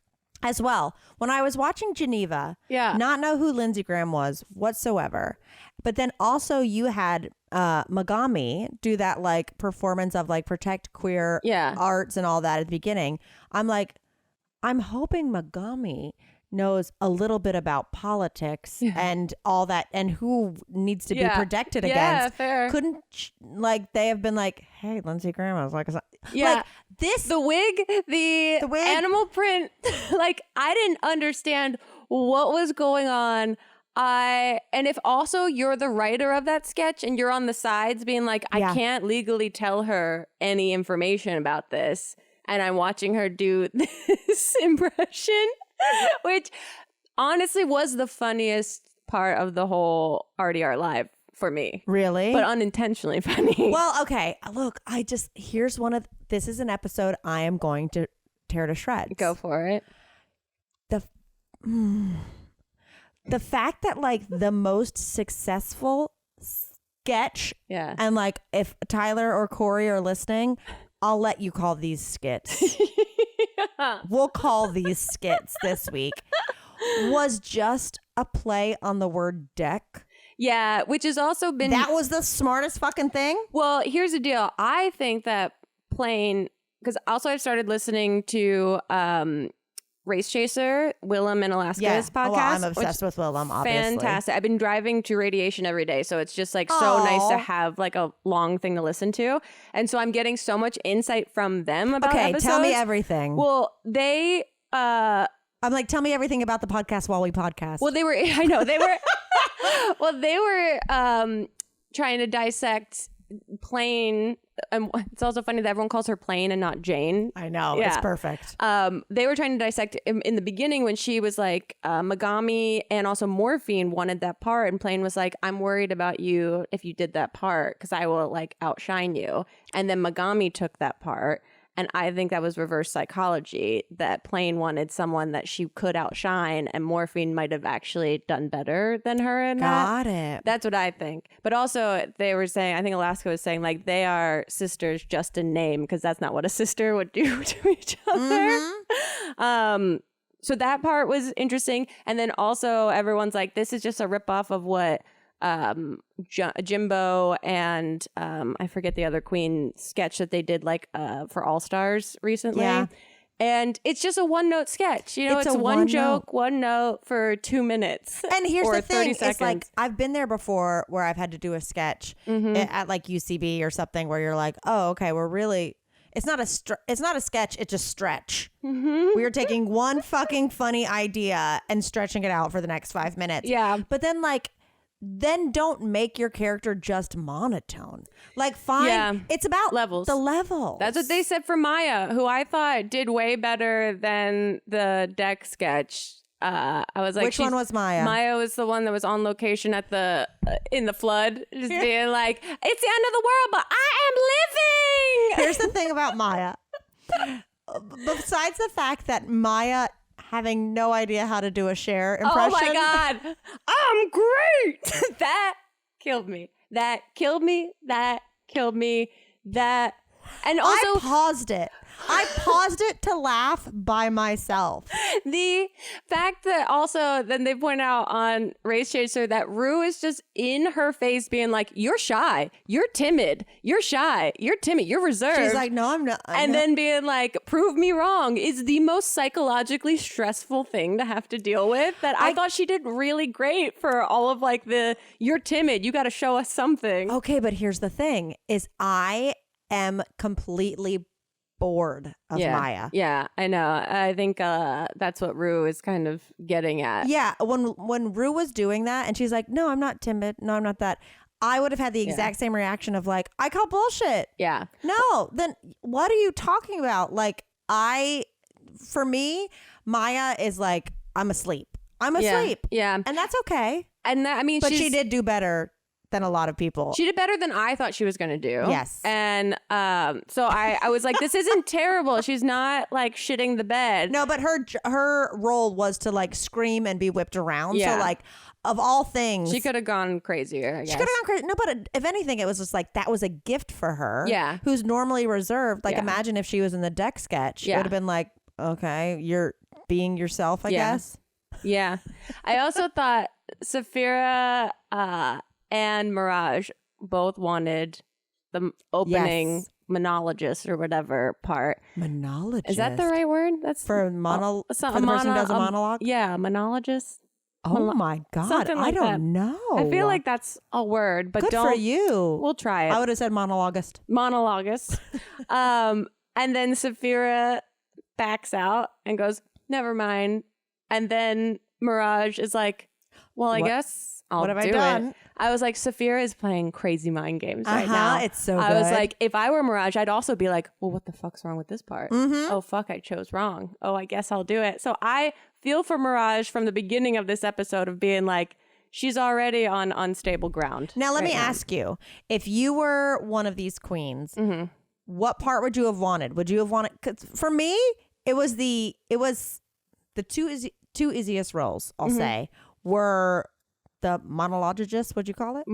as well. When I was watching Geneva, not know who Lindsey Graham was whatsoever. But then also you had Mamrie do that like performance of like protect queer arts and all that at the beginning. I'm like, I'm hoping Mamrie knows a little bit about politics and all that and who needs to be protected against. Yeah, fair. Couldn't like they have been like, hey, Lindsey Graham was like, like this, the wig, the animal print. Like I didn't understand what was going on. And if also you're the writer of that sketch and you're on the sides being like, I can't legally tell her any information about this, and I'm watching her do this impression, which honestly was the funniest part of the whole RDR Live for me. Really? But unintentionally funny. Well, okay. Look, here's this is an episode I am going to tear to shreds. Go for it. The fact that like the most successful sketch and like if Tyler or Corey are listening, I'll let you call these skits. We'll call these skits this week. Was just a play on the word deck. Yeah, which has also been... That was the smartest fucking thing? Well, here's the deal. I think that playing... Because also I've started listening to Race Chaser, Willem and Alaska's podcast. Well, I'm obsessed with Willem, obviously. Fantastic. I've been driving to Radiation every day, so it's just like so nice to have like a long thing to listen to. And so I'm getting so much insight from them about episodes. Tell me everything. Well, they... I'm like, tell me everything about the podcast while we podcast. Well, they were... I know. They were... well, they were trying to dissect Plane. It's also funny that everyone calls her Plane and not Jane. I know. It's perfect. They were trying to dissect in the beginning when she was like, Mamrie and also Morphine wanted that part. And Plane was like, I'm worried about you if you did that part because I will like outshine you. And then Mamrie took that part. And I think that was reverse psychology, that Plane wanted someone that she could outshine, and Morphine might have actually done better than her in that. Got it. That's what I think. But also they were saying, I think Alaska was saying, like, they are sisters just in name, because that's not what a sister would do to each other. Mm-hmm. So that part was interesting. And then also everyone's like, this is just a ripoff of what Jimbo and I forget the other queen sketch that they did like for All Stars recently. Yeah. And it's just a one-note sketch. You know, it's one joke, one note for 2 minutes. And here's the thing. It's like, I've been there before where I've had to do a sketch at like UCB or something where you're like, oh, okay, we're really... It's not a sketch. It's a stretch. Mm-hmm. We are taking one fucking funny idea and stretching it out for the next 5 minutes. Yeah. But then then don't make your character just monotone. Like, fine. It's about levels. The levels. That's what they said for Maya, who I thought did way better than the deck sketch. I was like, which one was Maya? Maya was the one that was on location at in the flood, just being like, it's the end of the world, but I am living. Here's the thing about Maya. Besides the fact that Maya having no idea how to do a Cher impression. Oh my God. I'm great. That killed me. That killed me. That killed me. That. And also, I paused it. I paused it to laugh by myself. The fact that also then they point out on Race Chaser that Rue is just in her face being like, you're shy, you're timid, you're shy, you're timid, you're reserved. She's like, no, I'm not. And then being like, prove me wrong is the most psychologically stressful thing to have to deal with. That I thought she did really great for all of like you're timid, you got to show us something. Okay, but here's the thing is I am completely bored of Maya. Yeah, I know. I think that's what Rue is kind of getting at. Yeah, when Rue was doing that and she's like, no, I'm not timid. No, I'm not that. I would have had the exact same reaction of like, I call bullshit. Yeah. No, then what are you talking about? Like for me, Maya is like, I'm asleep. I'm asleep. Yeah. And that's okay. And that, I mean, but she did do better than a lot of people. She did better than I thought she was going to do. Yes. And so I was like, this isn't terrible. She's not like shitting the bed. No, but her role was to like scream and be whipped around. Yeah. So like of all things. She could have gone crazier, I guess. She could have gone crazy. No, but if anything, it was just like that was a gift for her. Yeah. Who's normally reserved. Like imagine if she was in the deck sketch. It would have been like, okay, you're being yourself, I guess. Yeah. I also thought Saphira and Mirage both wanted the opening monologist or whatever part. Monologist? Is that the right word? That's for the person who does a monologue? Yeah, monologist. Oh my God. Like I don't know. I feel like that's a word, but good for you. We'll try it. I would have said monologist. Monologist. And then Saphira backs out and goes, never mind. And then Mirage is like, well, I guess I'll do it. I was like, Saphira is playing crazy mind games right now. It's so good. I was like, if I were Mirage, I'd also be like, well, what the fuck's wrong with this part? Mm-hmm. Oh, fuck, I chose wrong. Oh, I guess I'll do it. So I feel for Mirage from the beginning of this episode of being like, she's already on unstable ground. Now, let me ask you, if you were one of these queens, what part would you have wanted? Would you have wanted, 'cause for me, it was the two easiest roles, I'll say, were the monologist, what'd you call it? The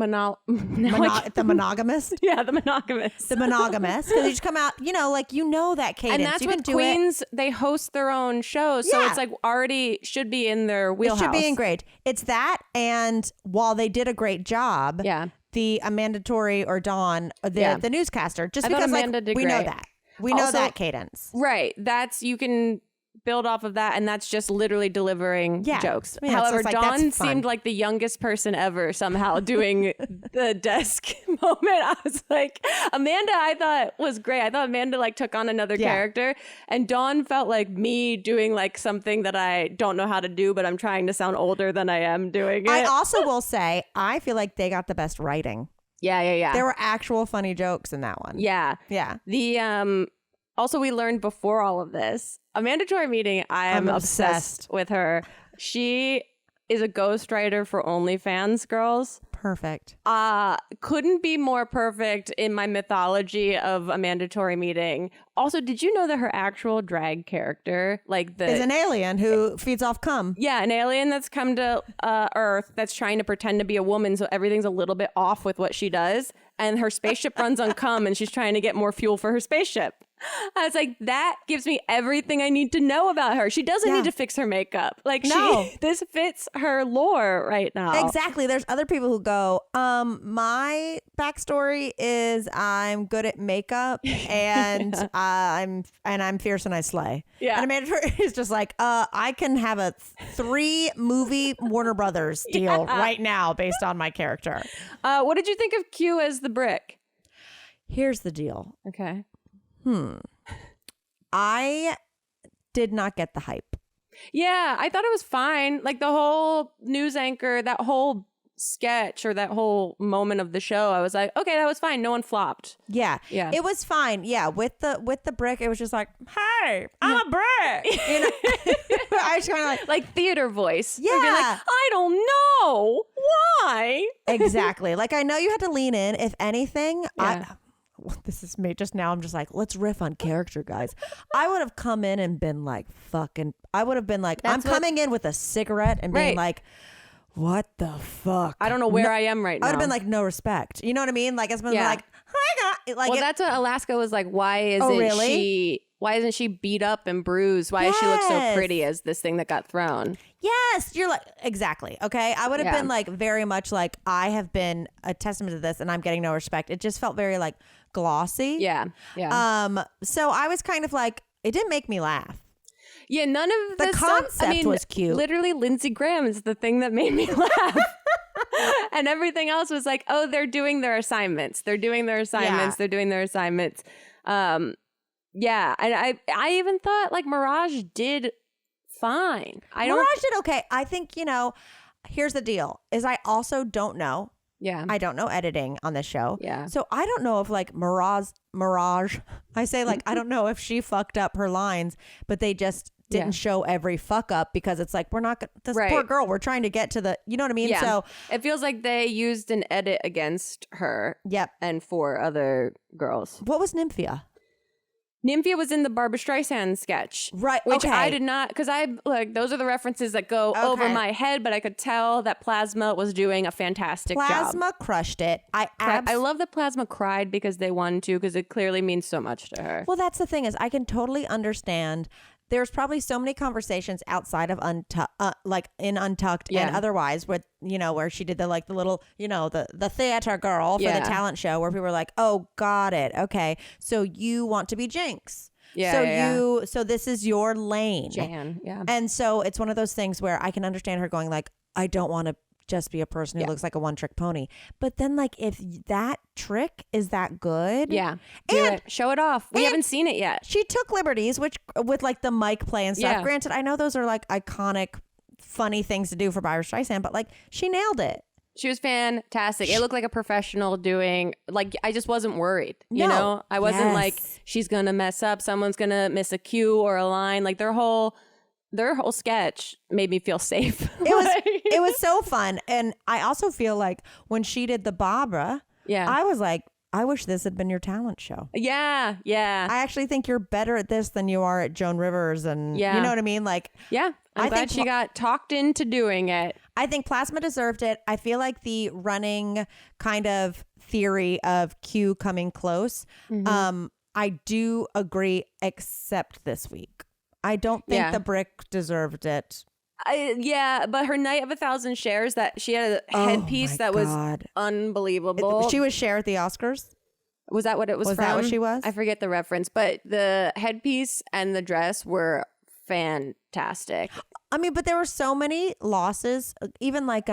monogamist? Yeah, the monogamist. The monogamist. Because you just come out, that cadence. And that's you with queens, they host their own shows. So it's like already should be in their wheelhouse. It should be in great. It's that, and while they did a great job, the Amanda Tori or Dawn, the newscaster, just because we know that. We know that cadence. Right. That's, you can build off of that, and that's just literally delivering jokes. Yeah, however, Dawn seemed like the youngest person ever somehow doing the desk moment. I was like, Amanda, I thought was great. I thought Amanda like took on another character, and Dawn felt like me doing like something that I don't know how to do, but I'm trying to sound older than I am doing it. I also will say, I feel like they got the best writing. Yeah. There were actual funny jokes in that one. Yeah. The also, we learned before all of this, a mandatory meeting, I'm obsessed with her. She is a ghostwriter for OnlyFans girls. Perfect. Couldn't be more perfect in my mythology of a mandatory meeting. Also, did you know that her actual drag character, is an alien who feeds off cum? Yeah, an alien that's come to Earth that's trying to pretend to be a woman, so everything's a little bit off with what she does. And her spaceship runs on cum, and she's trying to get more fuel for her spaceship. I was like, that gives me everything I need to know about her. She doesn't need to fix her makeup. This fits her lore right now. Exactly. There's other people who go, my backstory is I'm good at makeup and I'm fierce and I slay. Yeah. And Amanda is just like, I can have a 3-movie Warner Brothers deal right now based on my character. What did you think of Q as the brick? Here's the deal. Okay. I did not get the hype. Yeah, I thought it was fine. Like the whole news anchor, that whole sketch or that whole moment of the show, I was like, okay, that was fine. No one flopped. Yeah. It was fine. Yeah, with the brick, it was just like, hey, I'm a brick. I was kind of like theater voice. Yeah. Like, I don't know why. Exactly. Like I know you had to lean in. If anything, this is me just now. I'm just like, let's riff on character, guys. I would have come in and been like, I'm coming in with a cigarette and being like, what the fuck? I don't know where I am right now. I would have been like, no respect. You know what I mean? Like, it's been like, like, well, that's what Alaska was like. Why isn't she beat up and bruised? Why does she look so pretty as this thing that got thrown? Yes, you're like, exactly. Okay. I would have been like very much like, I have been a testament to this and I'm getting no respect. It just felt very like glossy. Yeah. Yeah. So I was kind of like, it didn't make me laugh. Yeah, none of the concept was cute. Literally, Lindsey Graham is the thing that made me laugh. And everything else was like, oh, they're doing their assignments. They're doing their assignments. They're doing their assignments. Yeah. And I even thought like Mirage did fine. Mirage did okay. I think, here's the deal is I also don't know. Yeah. I don't know editing on this show. Yeah. So I don't know if like Mirage, I say like, I don't know if she fucked up her lines, but they just didn't show every fuck up because it's like, we're not, this poor girl, we're trying to get to the, you know what I mean? Yeah. So it feels like they used an edit against her. Yep. And 4 other girls. What was Nymphia? Nymphia was in the Barbara Streisand sketch. Right. Which I did not, because I like, those are the references that go over my head, but I could tell that Plasma was doing a fantastic job. Plasma crushed it. I love that Plasma cried because they won too, because it clearly means so much to her. Well, that's the thing is I can totally understand. There's probably so many conversations outside of like in Untucked and otherwise with, where she did the little, the theater girl for the talent show where people were like, oh, got it. Okay. So you want to be Jinx. Yeah. So this is your lane. Jan. Yeah. And so it's one of those things where I can understand her going like, I don't want to just be a person who looks like a one-trick pony. But then like if that trick is that good, show it off. We haven't seen it yet. She took liberties with like the mic play and stuff. Granted, I know those are like iconic funny things to do for Barbra Streisand, but like she nailed it. She was fantastic. It looked like a professional doing, like, I just wasn't worried, you know? I wasn't like, she's gonna mess up, someone's gonna miss a cue or a line. Like their whole sketch made me feel safe. It was so fun. And I also feel like when she did the Barbara, I was like, I wish this had been your talent show. Yeah. I actually think you're better at this than you are at Joan Rivers. And you know what I mean? Like, I'm glad she got talked into doing it. I think Plasma deserved it. I feel like the running kind of theory of Q coming close. I do agree, except this week. I don't think the brick deserved it. But her Night of 1,000 Shares, that she had a headpiece that was unbelievable. She was Cher at the Oscars. Was that what it was from? Was that what she was? I forget the reference, but the headpiece and the dress were fantastic. I mean, but there were so many losses. Even like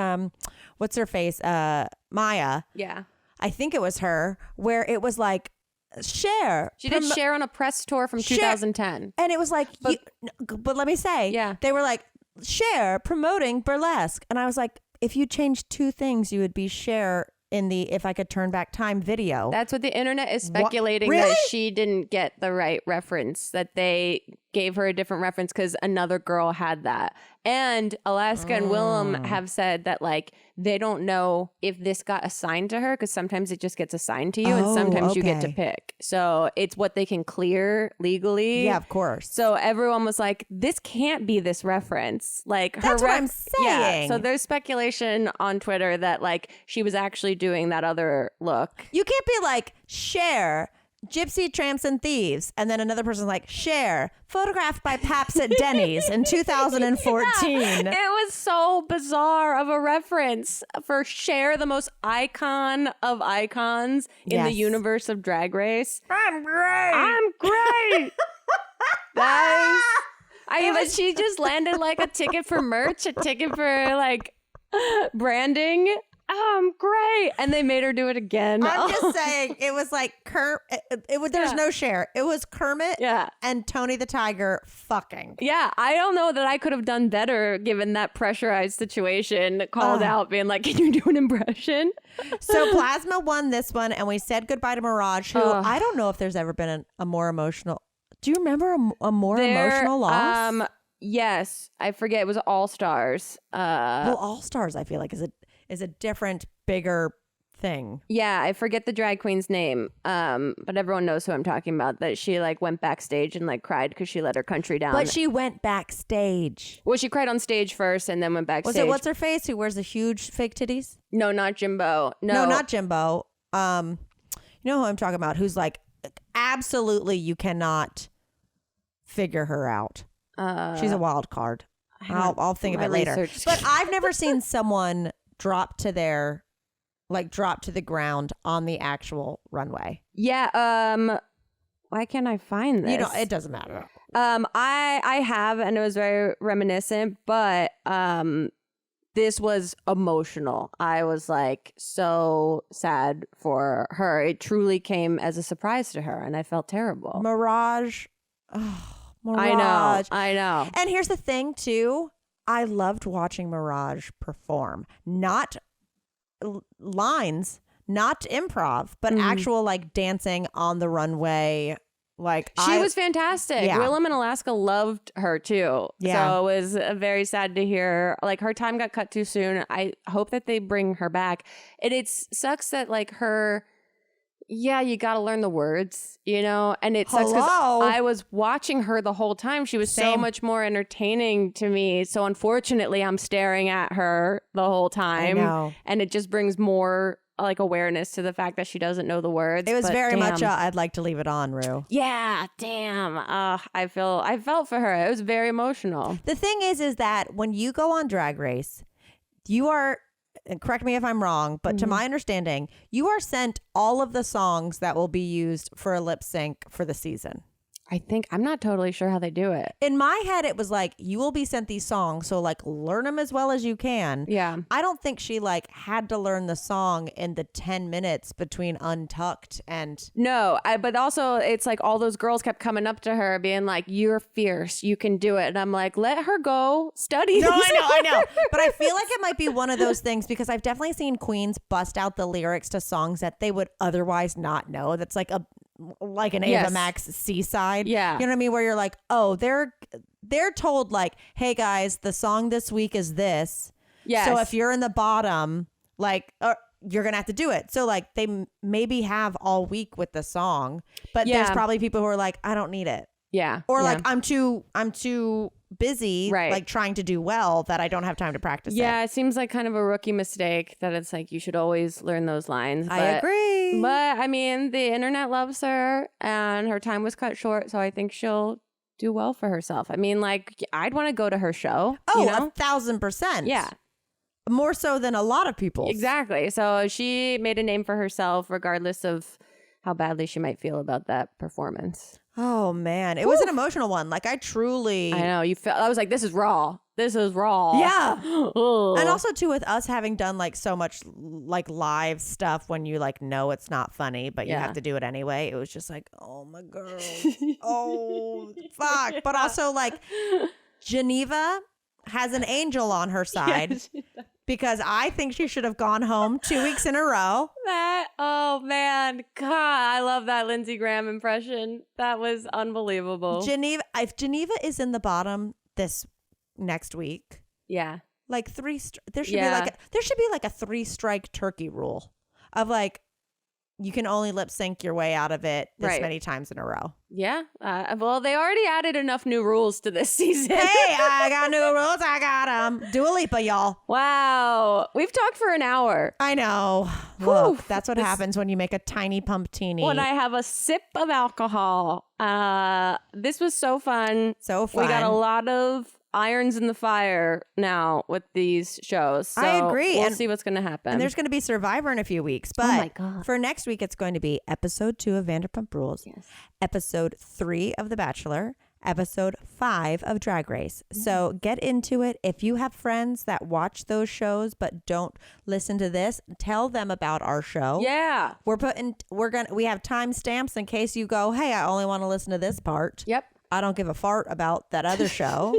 what's her face? Maya. Yeah. I think it was her, where it was like Cher. She did Cher on a press tour from 2010. And it was like, but let me say, they were like, Cher promoting burlesque. And I was like, if you changed 2 things, you would be Cher in the If I Could Turn Back Time video. That's what the internet is speculating, that she didn't get the right reference, that they gave her a different reference because another girl had that. And Alaska and Willem have said that like they don't know if this got assigned to her, because sometimes it just gets assigned to you and sometimes you get to pick. So it's what they can clear legally. Yeah, of course. So everyone was like, this can't be this reference. Like that's what I'm saying. Yeah. So there's speculation on Twitter that like she was actually doing that other look. You can't be like, Cher, Gypsy Tramps and Thieves, and then another person's like, Cher, photographed by Paps at Denny's in 2014. It was so bizarre of a reference for Cher, the most icon of icons in the universe of Drag Race. I'm great. But she just landed like a ticket for merch, a ticket for like branding. I'm great. And they made her do it again. I'm just saying, it was like there's no Cher. It was Kermit and Tony the Tiger fucking. Yeah, I don't know that I could have done better given that pressurized situation, called out being like, can you do an impression? So Plasma won this one and we said goodbye to Mirage, who I don't know if there's ever been a more emotional. Do you remember a more emotional loss? Yes. I forget. It was All Stars. Well, All Stars I feel like is a different, bigger thing. Yeah, I forget the drag queen's name, but everyone knows who I'm talking about, that she like went backstage and like cried because she let her country down. But she went backstage. Well, she cried on stage first and then went backstage. What's her face? Who wears the huge fake titties? No, not Jimbo. No, not Jimbo. You know who I'm talking about? Who's like, absolutely, you cannot figure her out. She's a wild card. I'll think of it later. But I've never seen someone drop to the ground on the actual runway. Yeah. Why can't I find this? It doesn't matter. I have, and it was very reminiscent, but this was emotional. I was like so sad for her. It truly came as a surprise to her, and I felt terrible. Mirage. Oh, Mirage. I know. And here's the thing too. I loved watching Mirage perform. Not lines, not improv, but actual like dancing on the runway. Like she was fantastic. Yeah. Willem and Alaska loved her too. Yeah. So it was very sad to hear. Like her time got cut too soon. I hope that they bring her back. It sucks that like her. Yeah, you got to learn the words, and it sucks because I was watching her the whole time. She was so much more entertaining to me. So unfortunately, I'm staring at her the whole time. I know. And it just brings more like awareness to the fact that she doesn't know the words. It was very much I'd like to leave it on, Rue. Yeah, damn. I felt for her. It was very emotional. The thing is that when you go on Drag Race, you are... and correct me if I'm wrong, but to my understanding, you are sent all of the songs that will be used for a lip sync for the season. I'm not totally sure how they do it. In my head, it was like, you will be sent these songs, so like learn them as well as you can. Yeah. I don't think she like had to learn the song in the 10 minutes between Untucked and... No, but also it's like all those girls kept coming up to her being like, you're fierce, you can do it. And I'm like, let her go study. No, I know. But I feel like it might be one of those things because I've definitely seen queens bust out the lyrics to songs that they would otherwise not know. That's like an Ava Max Seaside. Yeah. You know what I mean? Where you're like, oh, they're told like, hey guys, the song this week is this. Yes. So if you're in the bottom, like, you're going to have to do it. So like they maybe have all week with the song, but there's probably people who are like, I don't need it. Yeah. Or like, I'm too busy, right, like trying to do well that I don't have time to practice it seems like kind of a rookie mistake that it's like you should always learn those lines. I agree. But I mean, the internet loves her and her time was cut short, so I think she'll do well for herself. I mean, like, I'd want to go to her show. Oh, 1,000%. Yeah. More so than a lot of people. Exactly. So she made a name for herself regardless of how badly she might feel about that performance. Oh man, it was an emotional one. Like I know you felt. I was like, this is raw. Yeah. And also too, with us having done like so much like live stuff when you like know it's not funny, but you have to do it anyway. It was just like, oh my girl. Oh fuck. But also like Geneva has an angel on her side. Because I think she should have gone home 2 weeks in a row. Oh man, God, I love that Lindsey Graham impression. That was unbelievable. If Geneva is in the bottom this next week, like there should be like a 3-strike turkey rule of like you can only lip sync your way out of it this many times in a row. Yeah. Well, they already added enough new rules to this season. Hey, I got new rules. I got them. Dua Lipa, y'all. Wow. We've talked for an hour. I know. Look, that's what happens when you make a tiny pumptini. When I have a sip of alcohol. This was so fun. So fun. We got a lot of irons in the fire now with these shows. So I agree. We'll see what's going to happen. And there's going to be Survivor in a few weeks. But my God. For next week, it's going to be episode 2 of Vanderpump Rules, episode 3 of The Bachelor, episode 5 of Drag Race. So get into it. If you have friends that watch those shows but don't listen to this, tell them about our show. Yeah. We have timestamps in case you go, hey, I only want to listen to this part. Yep. I don't give a fart about that other show.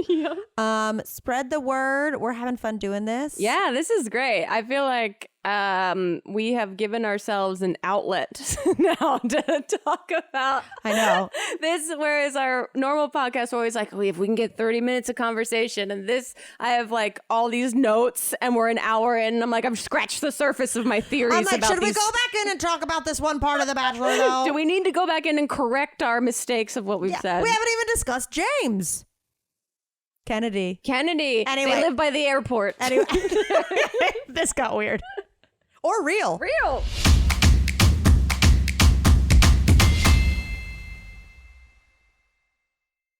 Spread the word. We're having fun doing this. Yeah, this is great. I feel like we have given ourselves an outlet now to talk about. I know this. Whereas our normal podcast, we're always like, if we can get 30 minutes of conversation, and this, I have like all these notes, and we're an hour in, and I'm like, I've scratched the surface of my theories. I'm like, about should we these. go back in and talk about this one part of The Bachelor, though? Do we need to go back in and correct our mistakes of what we've said? We haven't even discussed James. Kennedy. Anyway. They live by the airport. Anyway. This got weird. Or real. Real.